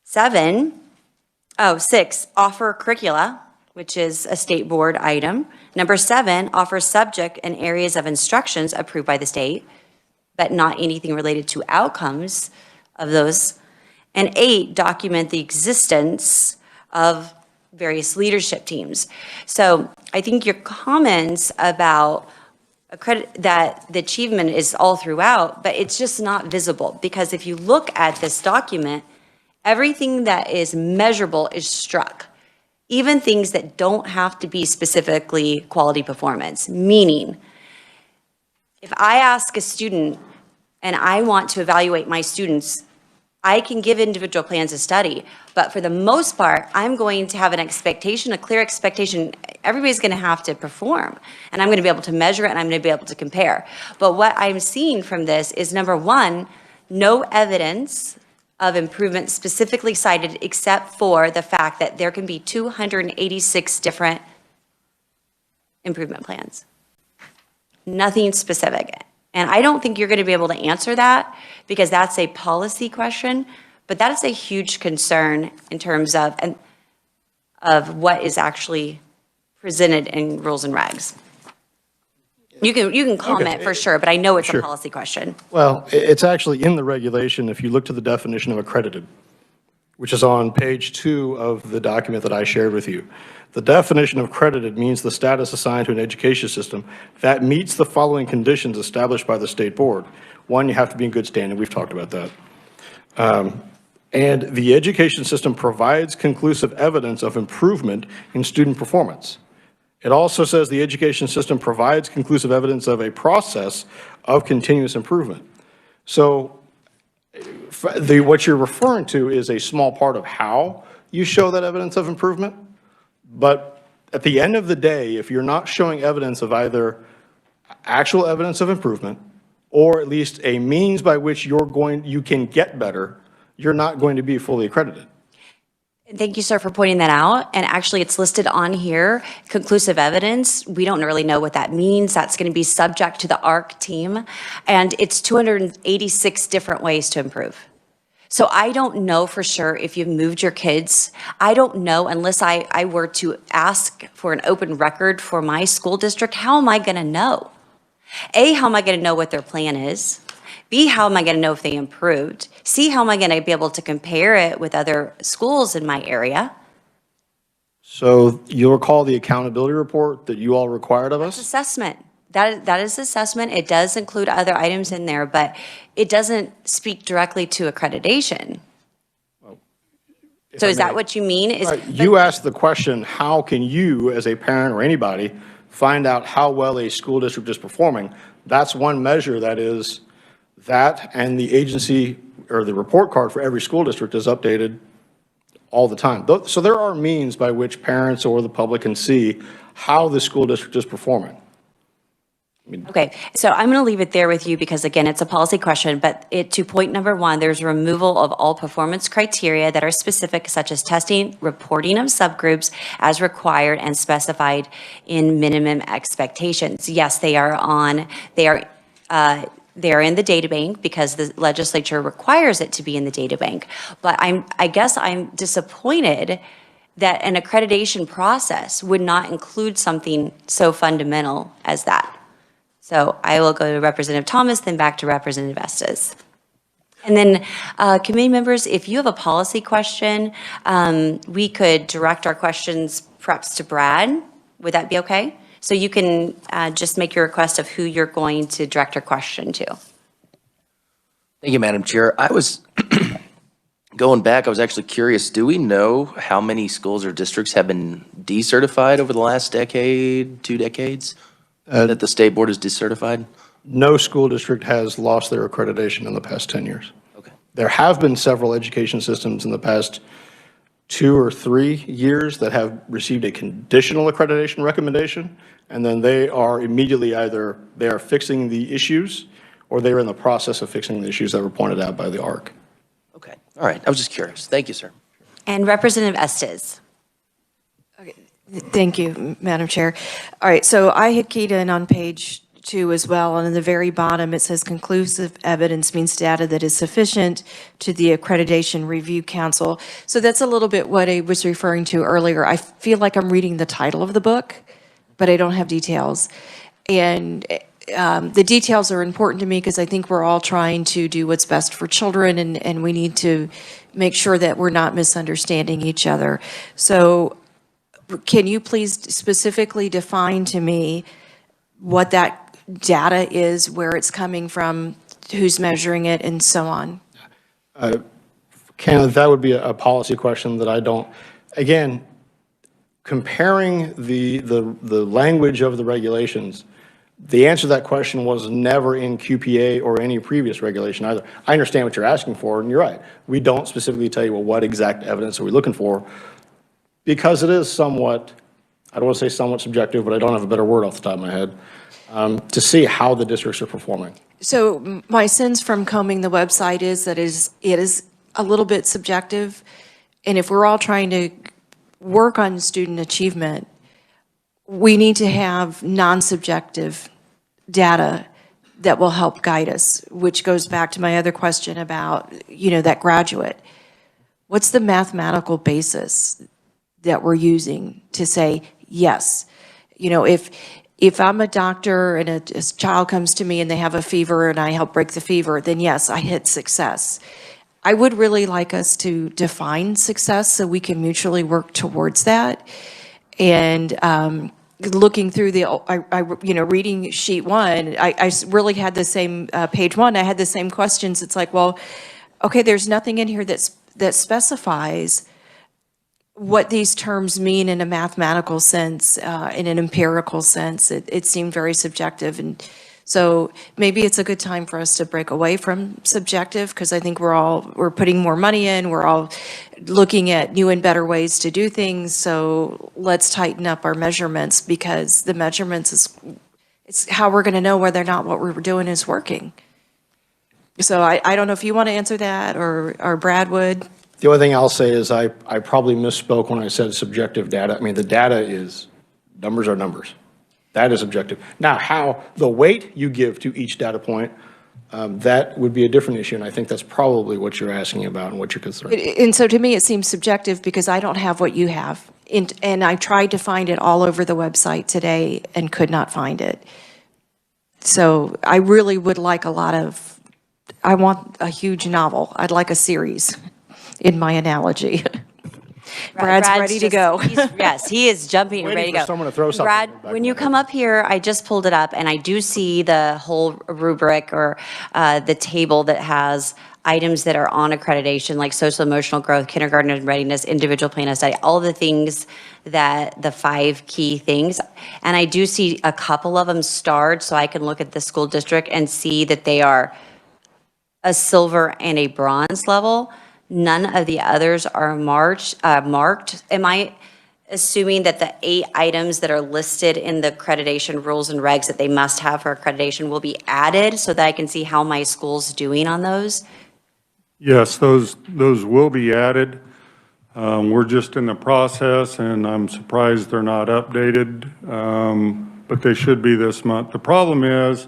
6, offer curricula, which is a state board item. Number 7, offer subject and areas of instructions approved by the state, but not anything related to outcomes of those. And 8, document the existence of various leadership teams. So I think your comments about that the achievement is all throughout, but it's just not visible. Because if you look at this document, everything that is measurable is struck. Even things that don't have to be specifically quality performance. Meaning, if I ask a student and I want to evaluate my students, I can give individual plans of study, but for the most part, I'm going to have an expectation, a clear expectation. Everybody's going to have to perform, and I'm going to be able to measure it, and I'm going to be able to compare. But what I'm seeing from this is, number one, no evidence of improvement specifically cited except for the fact that there can be 286 different improvement plans. Nothing specific. And I don't think you're going to be able to answer that because that's a policy question, but that is a huge concern in terms of what is actually presented in rules and regs. You can comment for sure, but I know it's a Sure. policy question. Well, it's actually in the regulation if you look to the definition of accredited, which is on page 2 of the document that I shared with you. The definition of accredited means the status assigned to an education system that meets the following conditions established by the state board. One, you have to be in good standing. We've talked about that. And the education system provides conclusive evidence of improvement in student performance. It also says the education system provides conclusive evidence of a process of continuous improvement. So what you're referring to is a small part of how you show that evidence of improvement. But at the end of the day, if you're not showing evidence of either actual evidence of improvement or at least a means by which you can get better, you're not going to be fully accredited. Thank you, sir, for pointing that out. And actually, it's listed on here, conclusive evidence. We don't really know what that means. That's going to be subject to the ARC team. And it's 286 different ways to improve. So I don't know for sure if you've moved your kids. I don't know unless I were to ask for an open record for my school district. How am I going to know? A, how am I going to know what their plan is? B, how am I going to know if they improved? C, how am I going to be able to compare it with other schools in my area? So you'll recall the accountability report that you all required of us? Assessment. That is assessment. It does include other items in there, but it doesn't speak directly to accreditation. So is that what you mean? You asked the question, how can you, as a parent or anybody, find out how well a school district is performing? That's one measure that is that, and the agency or the report card for every school district is updated all the time. So there are means by which parents or the public can see how the school district is performing. Okay, so I'm going to leave it there with you because, again, it's a policy question, but to point number 1, there's removal of all performance criteria that are specific, such as testing, reporting of subgroups as required and specified in minimum expectations. Yes, they are in the data bank because the legislature requires it to be in the data bank. But I guess I'm disappointed that an accreditation process would not include something so fundamental as that. So I will go to Representative Thomas, then back to Representative Estes. And then, committee members, if you have a policy question, we could direct our questions perhaps to Brad. Would that be okay? So you can just make your request of who you're going to direct your question to. Thank you, Madam Chair. I was going back, I was actually curious, do we know how many schools or districts have been decertified over the last decade, 2 decades? That the state board is decertified? No school district has lost their accreditation in the past 10 years. Okay. There have been several education systems in the past 2 or 3 years that have received a conditional accreditation recommendation, and then they are immediately either they are fixing the issues or they are in the process of fixing the issues that were pointed out by the ARC. Okay, all right, I was just curious. Thank you, sir. And Representative Estes. Thank you, Madam Chair. All right, so I had keyed in on page 2 as well, and in the very bottom, it says conclusive evidence means data that is sufficient to the Accreditation Review Council. So that's a little bit what I was referring to earlier. I feel like I'm reading the title of the book, but I don't have details. And the details are important to me because I think we're all trying to do what's best for children, and we need to make sure that we're not misunderstanding each other. So can you please specifically define to me what that data is, where it's coming from, who's measuring it, and so on? Ken, that would be a policy question that I don't, again, comparing the language of the regulations, the answer to that question was never in QPA or any previous regulation either. I understand what you're asking for, and you're right. We don't specifically tell you, well, what exact evidence are we looking for? Because it is somewhat, I don't want to say somewhat subjective, but I don't have a better word off the top of my head, to see how the districts are performing. So my sense from combing the website is that it is a little bit subjective, and if we're all trying to work on student achievement, we need to have non-subjective data that will help guide us, which goes back to my other question about, that graduate. What's the mathematical basis that we're using to say, yes? If I'm a doctor and a child comes to me and they have a fever and I help break the fever, then yes, I hit success. I would really like us to define success so we can mutually work towards that. And looking through reading sheet one, I really had the same, page one, I had the same questions. It's like, well, okay, there's nothing in here that specifies what these terms mean in a mathematical sense, in an empirical sense. It seemed very subjective. And so maybe it's a good time for us to break away from subjective, because I think we're putting more money in, we're all looking at new and better ways to do things. So let's tighten up our measurements, because the measurements it's how we're going to know whether or not what we're doing is working. So I don't know if you want to answer that, or Brad would. The only thing I'll say is I probably misspoke when I said subjective data. I mean, the data is, numbers are numbers. That is objective. Now, how the weight you give to each data point, that would be a different issue, and I think that's probably what you're asking about and what you're concerned about. And so to me, it seems subjective because I don't have what you have. And I tried to find it all over the website today and could not find it. So I really would like I want a huge novel. I'd like a series in my analogy. Brad's ready to go. Yes, he is jumping and ready to go. Waiting for someone to throw something Brad, back when in you my come up here, I just pulled it up, and I do see the whole rubric, or the table that has items that are on accreditation, like social emotional growth, kindergarten and readiness, individual plan of study, all the things the 5 key things. And I do see a couple of them starred, so I can look at the school district and see that they are a silver and a bronze level. None of the others are marked. Am I assuming that the 8 items that are listed in the accreditation rules and regs that they must have for accreditation will be added so that I can see how my school's doing on those? Yes, those will be added. We're just in the process, and I'm surprised they're not updated, but they should be this month. The problem is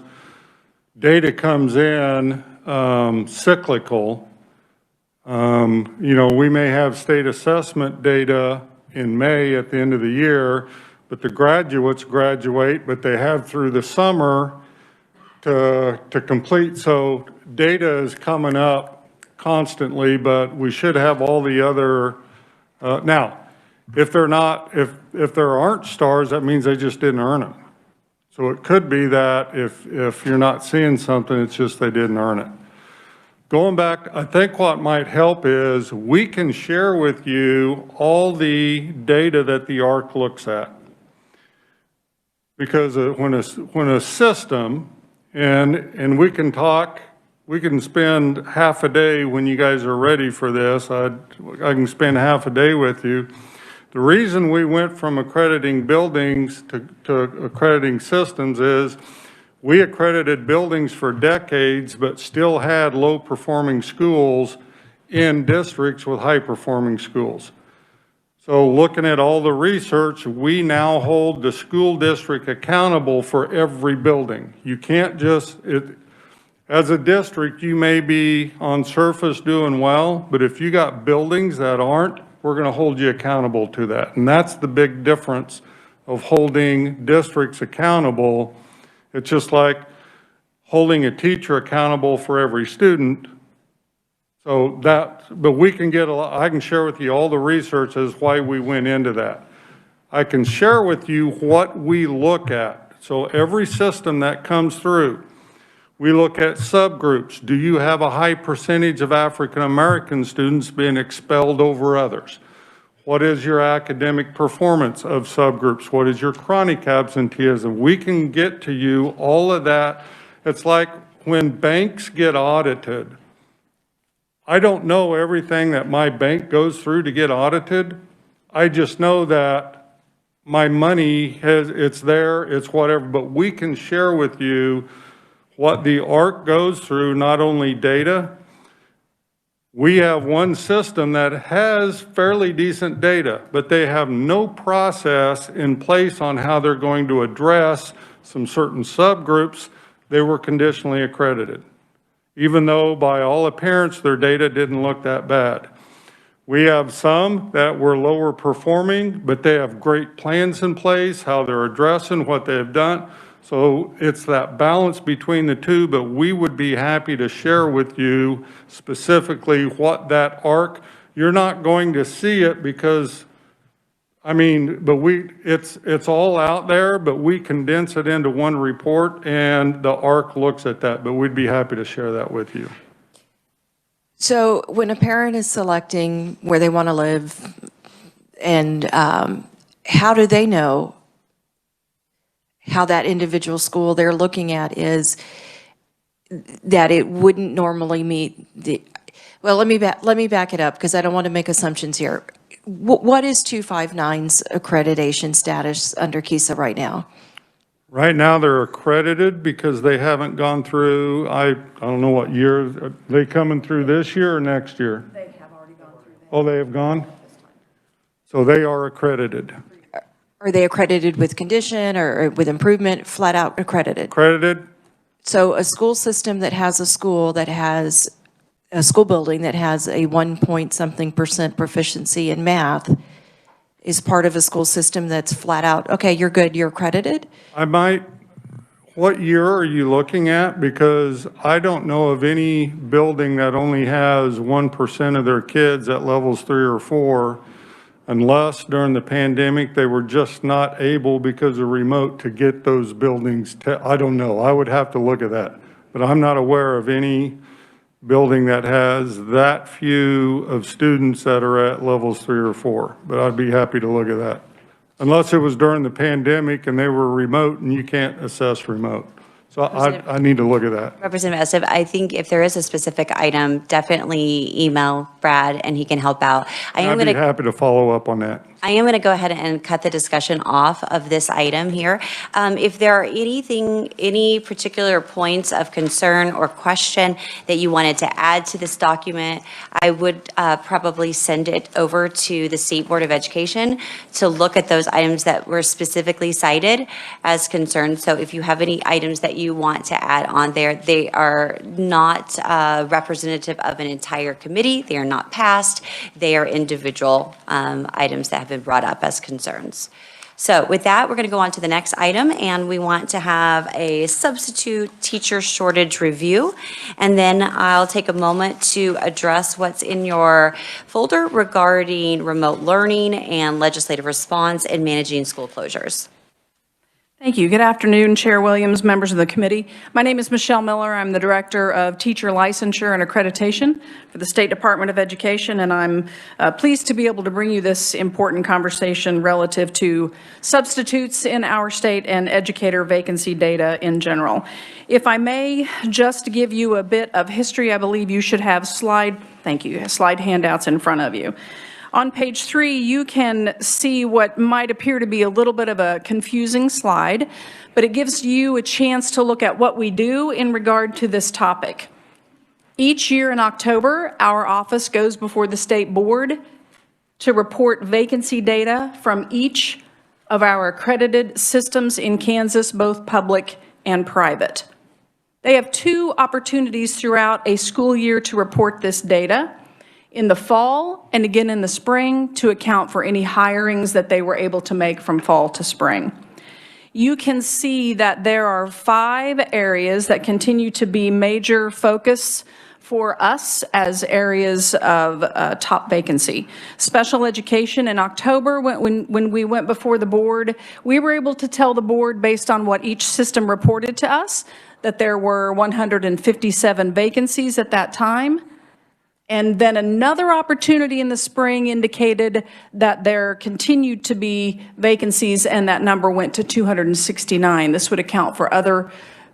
data comes in cyclical. We may have state assessment data in May at the end of the year, but the graduates graduate, but they have through the summer to complete. So data is coming up constantly, but we should have all the other, now, if there aren't stars, that means they just didn't earn them. So it could be that if you're not seeing something, it's just they didn't earn it. Going back, I think what might help is we can share with you all the data that the ARC looks at. Because when a system, and we can talk, we can spend half a day when you guys are ready for this. I can spend half a day with you. The reason we went from accrediting buildings to accrediting systems is we accredited buildings for decades, but still had low-performing schools in districts with high-performing schools. So looking at all the research, we now hold the school district accountable for every building. You can't just, as a district, you may be on surface doing well, but if you got buildings that aren't, we're going to hold you accountable to that. And that's the big difference of holding districts accountable, It's just like holding a teacher accountable for every student. So that, but we can get a lot, I can share with you all the research as why we went into that. I can share with you what we look at. So every system that comes through, we look at subgroups. Do you have a high percentage of African American students being expelled over others? What is your academic performance of subgroups? What is your chronic absenteeism? We can get to you all of that. It's like when banks get audited. I don't know everything that my bank goes through to get audited. I just know that my money it's there, it's whatever, but we can share with you what the ARC goes through, not only data. We have one system that has fairly decent data, but they have no process in place on how they're going to address some certain subgroups. They were conditionally accredited, even though by all appearance their data didn't look that bad. We have some that were lower performing, but they have great plans in place, how they're addressing what they have done. So it's that balance between the two, but we would be happy to share with you specifically what that ARC, you're not going to see it because, I mean, but it's all out there, but we condense it into one report and the ARC looks at that, but we'd be happy to share that with you. So when a parent is selecting where they want to live, and how do they know how that individual school they're looking at is that it wouldn't normally meet the, well, let me back it up because I don't want to make assumptions here. What is 259's accreditation status under KISA right now? Right now, they're accredited because they haven't gone through, I don't know what year, are they coming through this year or next year? They have already gone through. Oh, they have gone? So they are accredited. Are they accredited with condition or with improvement, flat out accredited? Accredited? So a school system that has a school that has a school building that has a 1-point-something% proficiency in math is part of a school system that's flat out, okay, you're good, you're accredited? I might, what year are you looking at? Because I don't know of any building that only has 1% of their kids at levels 3 or 4, unless during the pandemic, they were just not able because of remote to get those buildings. I don't know, I would have to look at that. But I'm not aware of any building that has that few of students that are at levels 3 or 4, but I'd be happy to look at that. Unless it was during the pandemic and they were remote and you can't assess remote. So I need to look at that. Representative Estep, I think if there is a specific item, definitely email Brad and he can help out. I'd be happy to follow up on that. I am going to go ahead and cut the discussion off of this item here. If there are any particular points of concern or question that you wanted to add to this document, I would probably send it over to the State Board of Education to look at those items that were specifically cited as concerns. So if you have any items that you want to add on there, they are not representative of an entire committee. They are not passed. They are individual items that have been brought up as concerns. So with that, we're going to go on to the next item, and we want to have a substitute teacher shortage review. And then I'll take a moment to address what's in your folder regarding remote learning and legislative response in managing school closures. Thank you. Good afternoon, Chair Williams, members of the committee. My name is Michelle Miller. I'm the Director of Teacher Licensure and Accreditation for the State Department of Education, and I'm pleased to be able to bring you this important conversation relative to substitutes in our state and educator vacancy data in general. If I may just give you a bit of history, I believe you should have slide handouts in front of you. On page 3, you can see what might appear to be a little bit of a confusing slide, but it gives you a chance to look at what we do in regard to this topic. Each year in October, our office goes before the state board to report vacancy data from each of our accredited systems in Kansas, both public and private. They have 2 opportunities throughout a school year to report this data. In the fall and again in the spring to account for any hirings that they were able to make from fall to spring. you can see that there are 5 areas that continue to be major focus for us as areas of top vacancy. Special education in October, when we went before the board, we were able to tell the board, based on what each system reported to us, that there were 157 vacancies at that time. And then another opportunity in the spring indicated that there continued to be vacancies, and that number went to 269. This would account for other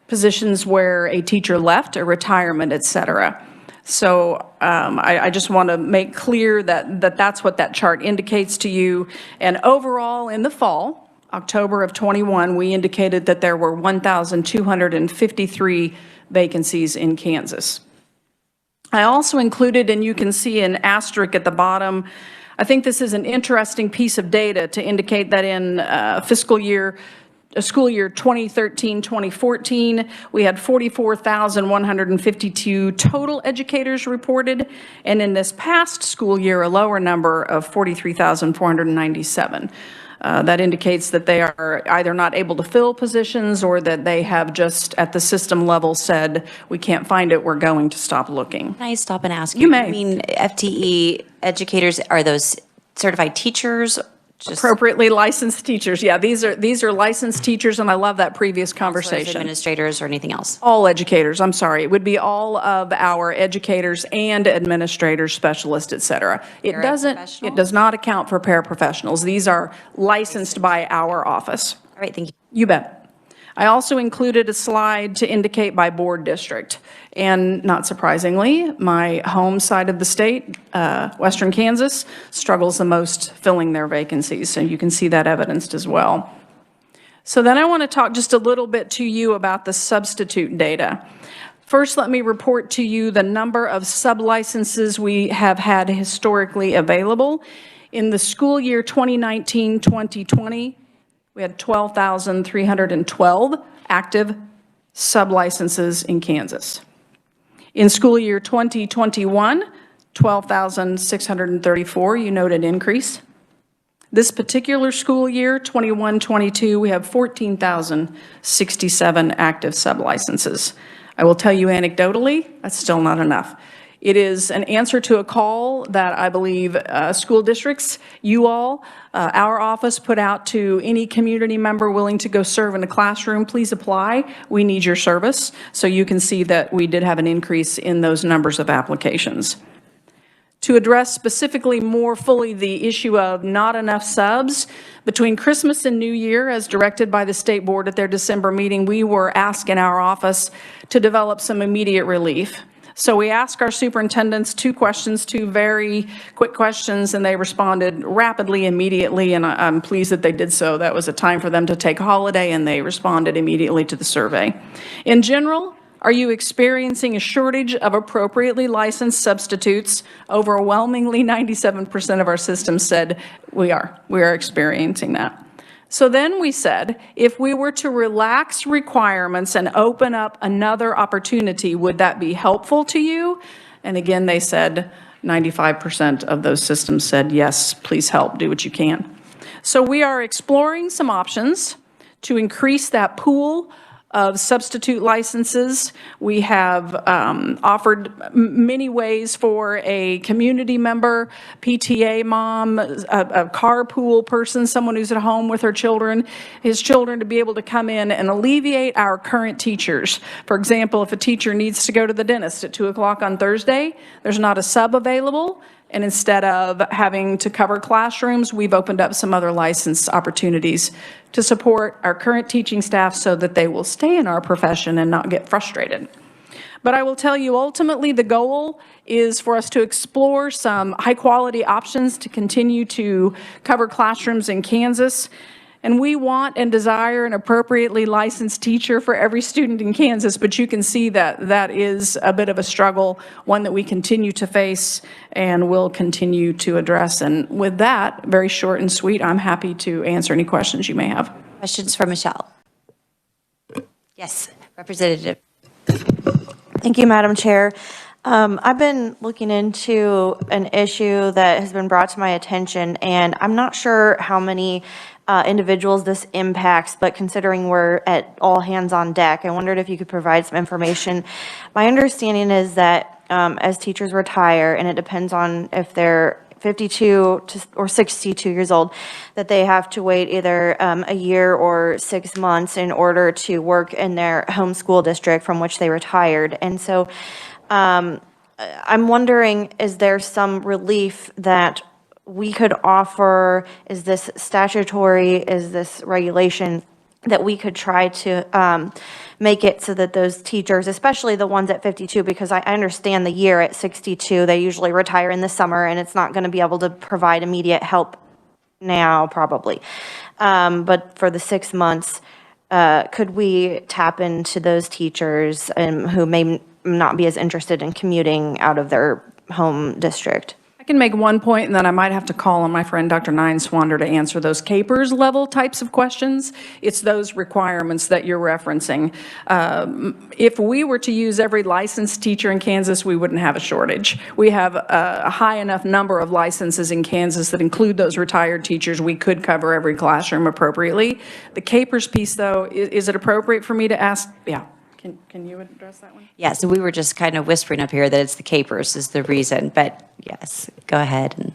positions where a teacher left, a retirement, et cetera. So I just want to make clear that that's what that chart indicates to you. And overall, in the fall, October of '21, we indicated that there were 1,253 vacancies in Kansas. I also included, and you can see an asterisk at the bottom, I think this is an interesting piece of data to indicate that in school year 2013-2014, we had 44,152 total educators reported, and in this past school year, a lower number of 43,497. That indicates that they are either not able to fill positions or that they have just at the system level said, we can't find it, we're going to stop looking. Can I stop and ask you? You may. I mean, FTE educators, are those certified teachers? Appropriately licensed teachers, yeah, these are licensed teachers, and I love that previous conversation. Administrators or anything else? All educators, I'm sorry, it would be all of our educators and administrators, specialists, et cetera. It does not account for paraprofessionals. These are licensed by our office. All right, thank you. You bet. I also included a slide to indicate by board district. And not surprisingly, my home side of the state, Western Kansas, struggles the most filling their vacancies. So you can see that evidenced as well. So then I want to talk just a little bit to you about the substitute data. First, let me report to you the number of sublicenses we have had historically available. In the school year 2019-2020, we had 12,312 active sublicenses in Kansas. In school year 2021, 12,634, you note an increase. This particular school year, 21-22, we have 14,067 active sublicenses. I will tell you anecdotally, that's still not enough. It is an answer to a call that I believe school districts, you all, our office put out to any community member willing to go serve in a classroom. Please apply. We need your service. So you can see that we did have an increase in those numbers of applications. To address specifically more fully the issue of not enough subs, between Christmas and New Year, as directed by the state board at their December meeting, we were asked in our office to develop some immediate relief. So we asked our superintendents 2 questions, 2 very quick questions, and they responded rapidly, immediately, and I'm pleased that they did so. That was a time for them to take a holiday, and they responded immediately to the survey. In general, are you experiencing a shortage of appropriately licensed substitutes? Overwhelmingly, 97% of our system said we are experiencing that. So then we said, if we were to relax requirements and open up another opportunity, would that be helpful to you? And again, they said 95% of those systems said, yes, please help, do what you can. So we are exploring some options to increase that pool of substitute licenses. We have offered many ways for a community member, PTA mom, a carpool person, someone who's at home with his children to be able to come in and alleviate our current teachers. For example, if a teacher needs to go to the dentist at 2 o'clock on Thursday, there's not a sub available. And instead of having to cover classrooms, we've opened up some other license opportunities to support our current teaching staff so that they will stay in our profession and not get frustrated. But I will tell you, ultimately, the goal is for us to explore some high-quality options to continue to cover classrooms in Kansas. And we want and desire an appropriately licensed teacher for every student in Kansas, but you can see that that is a bit of a struggle, one that we continue to face and will continue to address. And with that, very short and sweet, I'm happy to answer any questions you may have. Questions for Michelle? Yes, Representative. Thank you, Madam Chair. I've been looking into an issue that has been brought to my attention, and I'm not sure how many individuals this impacts, but considering we're at all hands on deck, I wondered if you could provide some information. My understanding is that as teachers retire, and it depends on if they're 52 or 62 years old, that they have to wait either a year or 6 months in order to work in their home school district from which they retired. And so I'm wondering, is there some relief that we could offer? Is this statutory? Is this regulation that we could try to make it so that those teachers, especially the ones at 52, because I understand the year at 62, they usually retire in the summer, and it's not going to be able to provide immediate help now, probably. But for the 6 months, could we tap into those teachers who may not be as interested in commuting out of their home district? I can make one point, and then I might have to call on my friend Dr. Nine-Swander to answer those CAPERS level types of questions. It's those requirements that you're referencing. If we were to use every licensed teacher in Kansas, we wouldn't have a shortage. We have a high enough number of licenses in Kansas that include those retired teachers. We could cover every classroom appropriately. The CAPERS piece, though, is it appropriate for me to ask? Yeah. Can you address that one? Yeah, so we were just kind of whispering up here that it's the capers is the reason, but yes, go ahead. And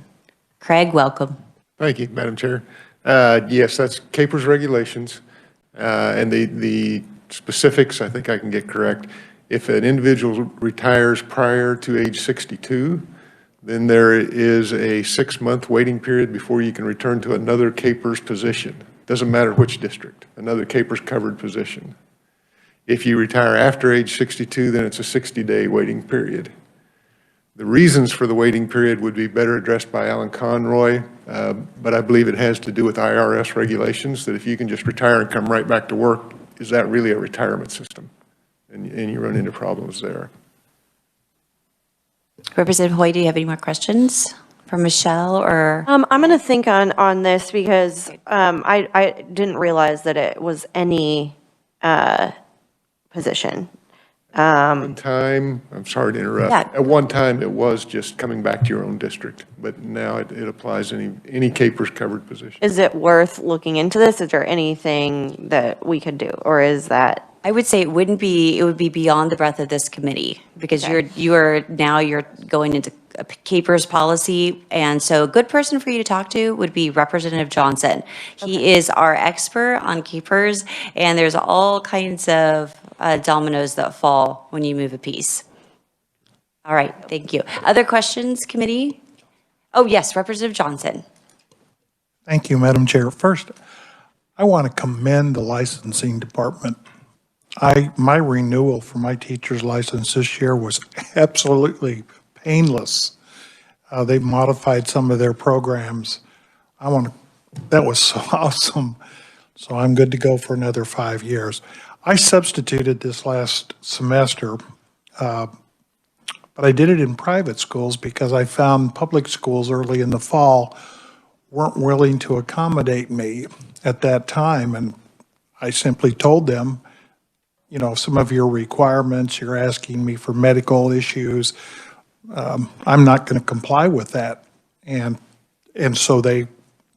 Craig, welcome. Thank you, Madam Chair. Yes, that's CAPERS regulations, and the specifics, I think I can get correct. If an individual retires prior to age 62, then there is a 6-month waiting period before you can return to another CAPERS position. Doesn't matter which district, another CAPERS covered position. If you retire after age 62, then it's a 60-day waiting period. The reasons for the waiting period would be better addressed by Alan Conroy, but I believe it has to do with IRS regulations, that if you can just retire and come right back to work, is that really a retirement system? And you run into problems there. Representative Hoy, do you have any more questions for Michelle or? I'm going to think on this because I didn't realize that it was any position. One time, I'm sorry to interrupt. Yeah. At one time, it was just coming back to your own district, but now it applies any CAPERS covered position. Is it worth looking into this? Is there anything that we could do, or is that? I would say it would be beyond the breadth of this committee because you're going into a CAPERS policy. And so a good person for you to talk to would be Representative Johnson. He is our expert on CAPERS, and there's all kinds of dominoes that fall when you move a piece. All right, thank you. Other questions, committee? Oh, yes, Representative Johnson. Thank you, Madam Chair. First, I want to commend the licensing department. My renewal for my teacher's license this year was absolutely painless. They've modified some of their programs. That was so awesome. So I'm good to go for another 5 years. I substituted this last semester, but I did it in private schools because I found public schools early in the fall weren't willing to accommodate me at that time. And I simply told them, you know, some of your requirements, you're asking me for medical issues. I'm not going to comply with that. And so they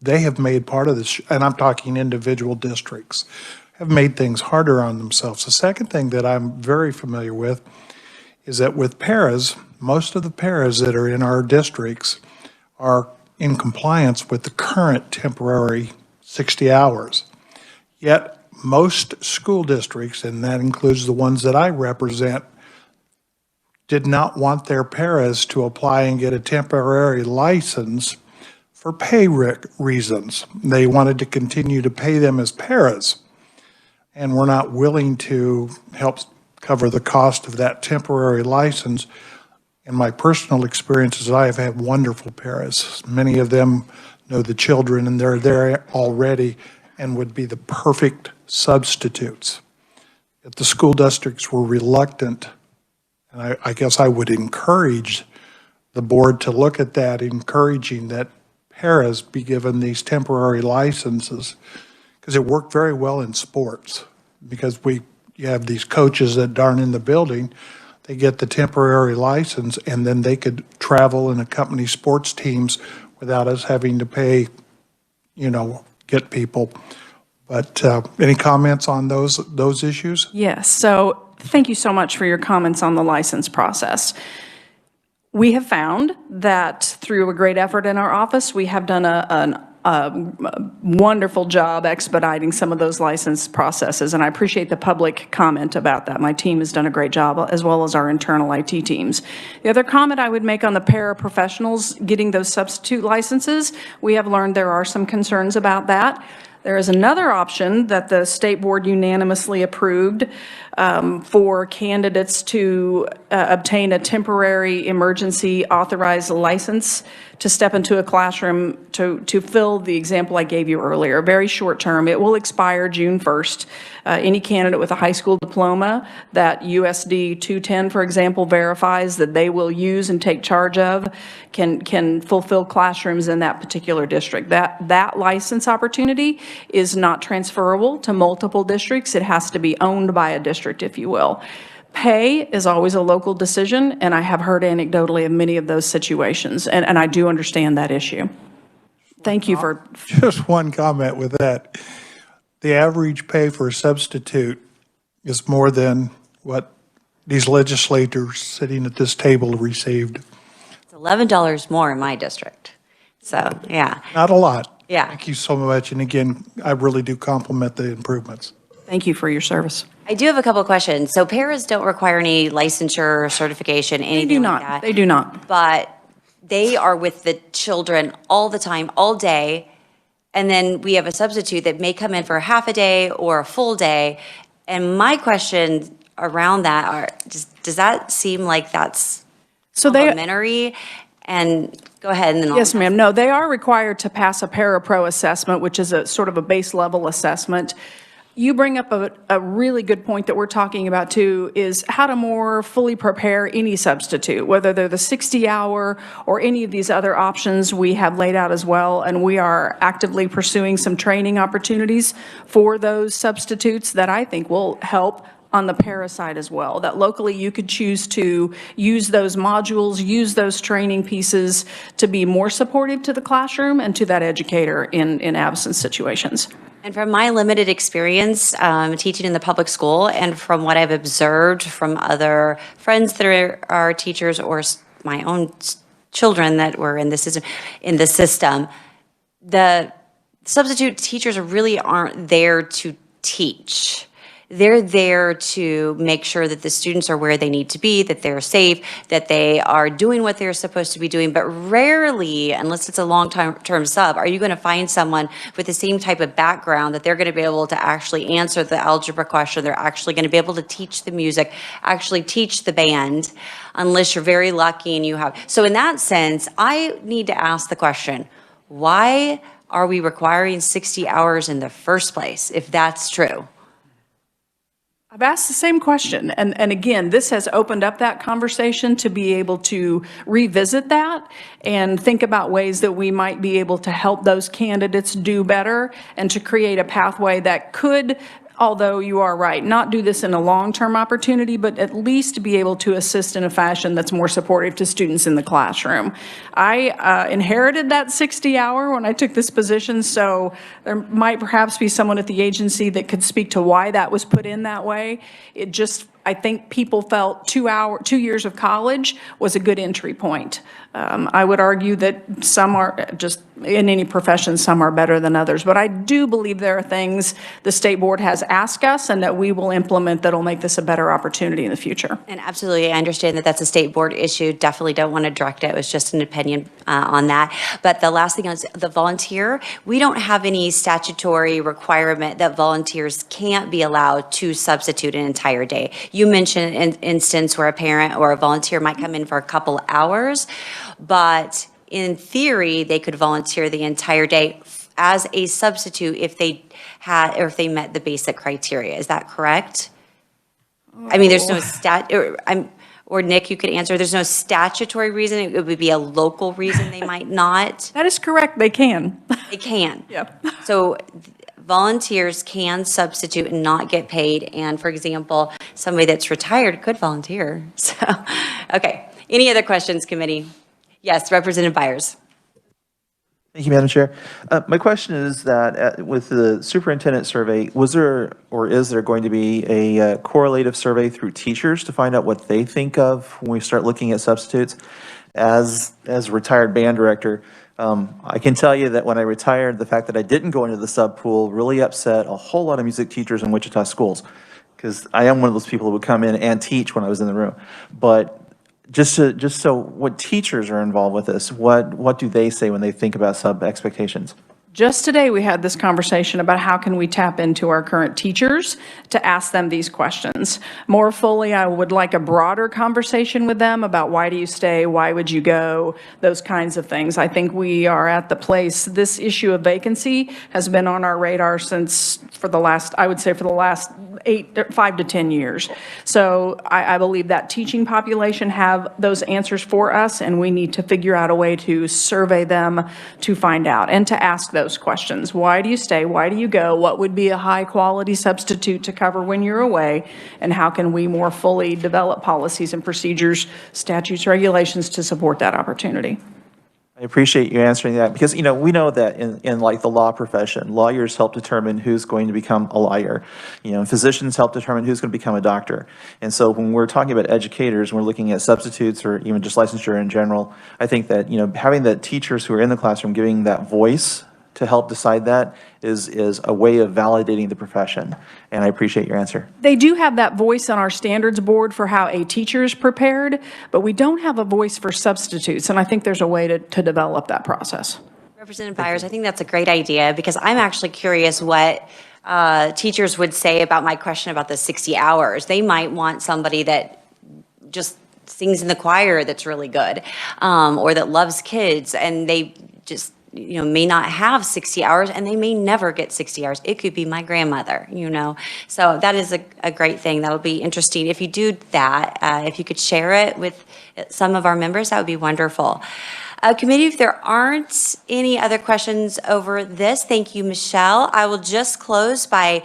have made part of this, and I'm talking individual districts, have made things harder on themselves. The second thing that I'm very familiar with is that with paras, most of the paras that are in our districts are in compliance with the current temporary 60 hours. Yet most school districts, and that includes the ones that I represent, did not want their paras to apply and get a temporary license for pay reasons. They wanted to continue to pay them as paras, and were not willing to help cover the cost of that temporary license. In my personal experiences, I have had wonderful paras. Many of them know the children, and they're there already and would be the perfect substitutes. If the school districts were reluctant, and I guess I would encourage the board to look at that, encouraging that paras be given these temporary licenses, because it worked very well in sports, because you have these coaches that aren't in the building, they get the temporary license, and then they could travel and accompany sports teams without us having to pay, get people. But any comments on those issues? Yes, so thank you so much for your comments on the license process. We have found that through a great effort in our office, we have done a wonderful job expediting some of those license processes, and I appreciate the public comment about that. My team has done a great job, as well as our internal IT teams. The other comment I would make on the paraprofessionals getting those substitute licenses, we have learned there are some concerns about that. There is another option that the state board unanimously approved for candidates to obtain a temporary emergency authorized license to step into a classroom to fill the example I gave you earlier, very short term. It will expire June 1st. Any candidate with a high school diploma that USD 210, for example, verifies that they will use and take charge of can fulfill classrooms in that particular district. That license opportunity is not transferable to multiple districts. It has to be owned by a district, if you will. Pay is always a local decision, and I have heard anecdotally of many of those situations, and I do understand that issue. Thank you for... Just one comment with that. The average pay for a substitute is more than what these legislators sitting at this table received. It's $11 more in my district. So, yeah. Not a lot. Yeah. Thank you so much. And again, I really do compliment the improvements. Thank you for your service. I do have a couple of questions. So paras don't require any licensure or certification, anything like that. They do not. But they are with the children all the time, all day. And then we have a substitute that may come in for a half a day or a full day. And my question around that are, does that seem like that's complementary? And go ahead and then Yes, ma'am. No, they are required to pass a parapro assessment, which is a sort of a base level assessment. You bring up a really good point that we're talking about too, is how to more fully prepare any substitute, whether they're the 60-hour or any of these other options we have laid out as well. And we are actively pursuing some training opportunities for those substitutes that I think will help on the para side as well, that locally you could choose to use those modules, use those training pieces to be more supportive to the classroom and to that educator in absence situations. And from my limited experience teaching in the public school and from what I've observed from other friends that are teachers or my own children that were in the system, the substitute teachers really aren't there to teach. They're there to make sure that the students are where they need to be, that they're safe, that they are doing what they're supposed to be doing. But rarely, unless it's a long-term sub, are you going to find someone with the same type of background that they're going to be able to actually answer the algebra question. They're actually going to be able to teach the music, actually teach the band, unless you're very lucky and you have. So in that sense, I need to ask the question, why are we requiring 60 hours in the first place, if that's true? I've asked the same question, and again, this has opened up that conversation to be able to revisit that and think about ways that we might be able to help those candidates do better and to create a pathway that could, although you are right, not do this in a long-term opportunity, but at least be able to assist in a fashion that's more supportive to students in the classroom. I inherited that 60-hour when I took this position, so there might perhaps be someone at the agency that could speak to why that was put in that way. It just, I think people felt 2 years of college was a good entry point. I would argue that some are just, in any profession, some are better than others. But I do believe there are things the state board has asked us and that we will implement that will make this a better opportunity in the future. And absolutely, I understand that that's a state board issue. Definitely don't want to direct it. It was just an opinion on that. But the last thing is the volunteer. We don't have any statutory requirement that volunteers can't be allowed to substitute an entire day. You mentioned an instance where a parent or a volunteer might come in for a couple hours, but in theory, they could volunteer the entire day as a substitute if they had, or if they met the basic criteria. Is that correct? I mean, there's no or Nick, you could answer, there's no statutory reason. It would be a local reason they might not. That is correct, they can. They can. Yeah. So volunteers can substitute and not get paid. And for example, somebody that's retired could volunteer. So, okay. Any other questions, committee? Yes, Representative Byers. Thank you, Madam Chair. My question is that with the superintendent survey, was there or is there going to be a correlative survey through teachers to find out what they think of when we start looking at substitutes? As a retired band director, I can tell you that when I retired, the fact that I didn't go into the sub pool really upset a whole lot of music teachers in Wichita schools, because I am one of those people who would come in and teach when I was in the room. But just so what teachers are involved with this, what do they say when they think about sub expectations? Just today, we had this conversation about how can we tap into our current teachers to ask them these questions. More fully, I would like a broader conversation with them about why do you stay, why would you go, those kinds of things. I think we are at the place, this issue of vacancy has been on our radar since for the last 5 to 10 years. So I believe that teaching population have those answers for us, and we need to figure out a way to survey them to find out and to ask those questions. Why do you stay? Why do you go? What would be a high quality substitute to cover when you're away? And how can we more fully develop policies and procedures, statutes, regulations to support that opportunity? I appreciate you answering that, because, we know that in like the law profession, lawyers help determine who's going to become a lawyer. Physicians help determine who's going to become a doctor. And so when we're talking about educators, we're looking at substitutes or even just licensure in general, I think that, having the teachers who are in the classroom giving that voice to help decide that is a way of validating the profession. And I appreciate your answer. They do have that voice on our standards board for how a teacher is prepared, but we don't have a voice for substitutes, and I think there's a way to develop that process. Representative Byers, I think that's a great idea, because I'm actually curious what teachers would say about my question about the 60 hours. They might want somebody that just sings in the choir that's really good, or that loves kids, and they just may not have 60 hours, and they may never get 60 hours. It could be my grandmother, So that is a great thing. That'll be interesting. If you do that, if you could share it with some of our members, that would be wonderful. Committee, if there aren't any other questions over this, thank you, Michelle. I will just close by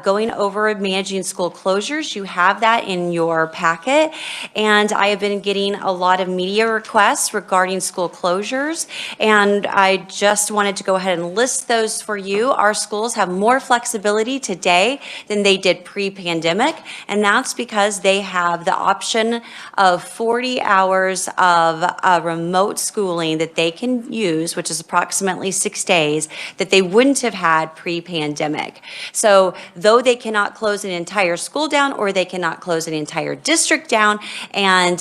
going over managing school closures. You have that in your packet, and I have been getting a lot of media requests regarding school closures, and I just wanted to go ahead and list those for you. Our schools have more flexibility today than they did pre-pandemic, and that's because they have the option of 40 hours of remote schooling that they can use, which is approximately 6 days, that they wouldn't have had pre-pandemic. So though they cannot close an entire school down, or they cannot close an entire district down and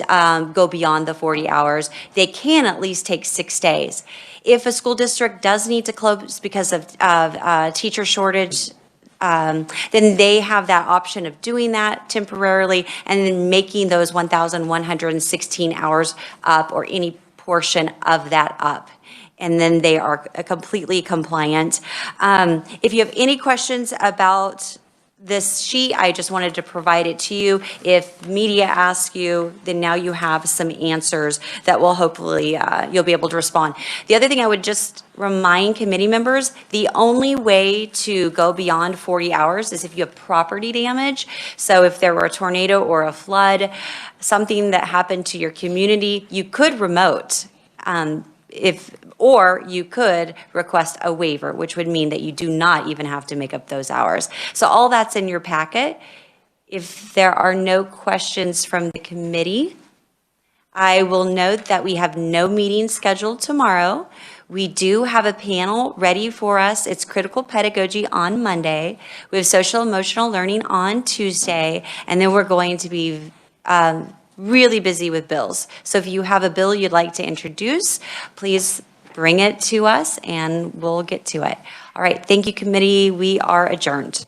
go beyond the 40 hours, they can at least take 6 days. If a school district does need to close because of teacher shortage, then they have that option of doing that temporarily and then making those 1,116 hours up, or any portion of that up. And then they are completely compliant. If you have any questions about this sheet, I just wanted to provide it to you. If media asks you, then now you have some answers that will hopefully, you'll be able to respond. The other thing I would just remind committee members, the only way to go beyond 40 hours is if you have property damage. So if there were a tornado or a flood, something that happened to your community, you could remote. Or you could request a waiver, which would mean that you do not even have to make up those hours. So all that's in your packet. If there are no questions from the committee, I will note that we have no meeting scheduled tomorrow. We do have a panel ready for us. It's critical pedagogy on Monday. We have social emotional learning on Tuesday, and then we're going to be really busy with bills. So if you have a bill you'd like to introduce, please bring it to us and we'll get to it. All right, thank you, committee. We are adjourned.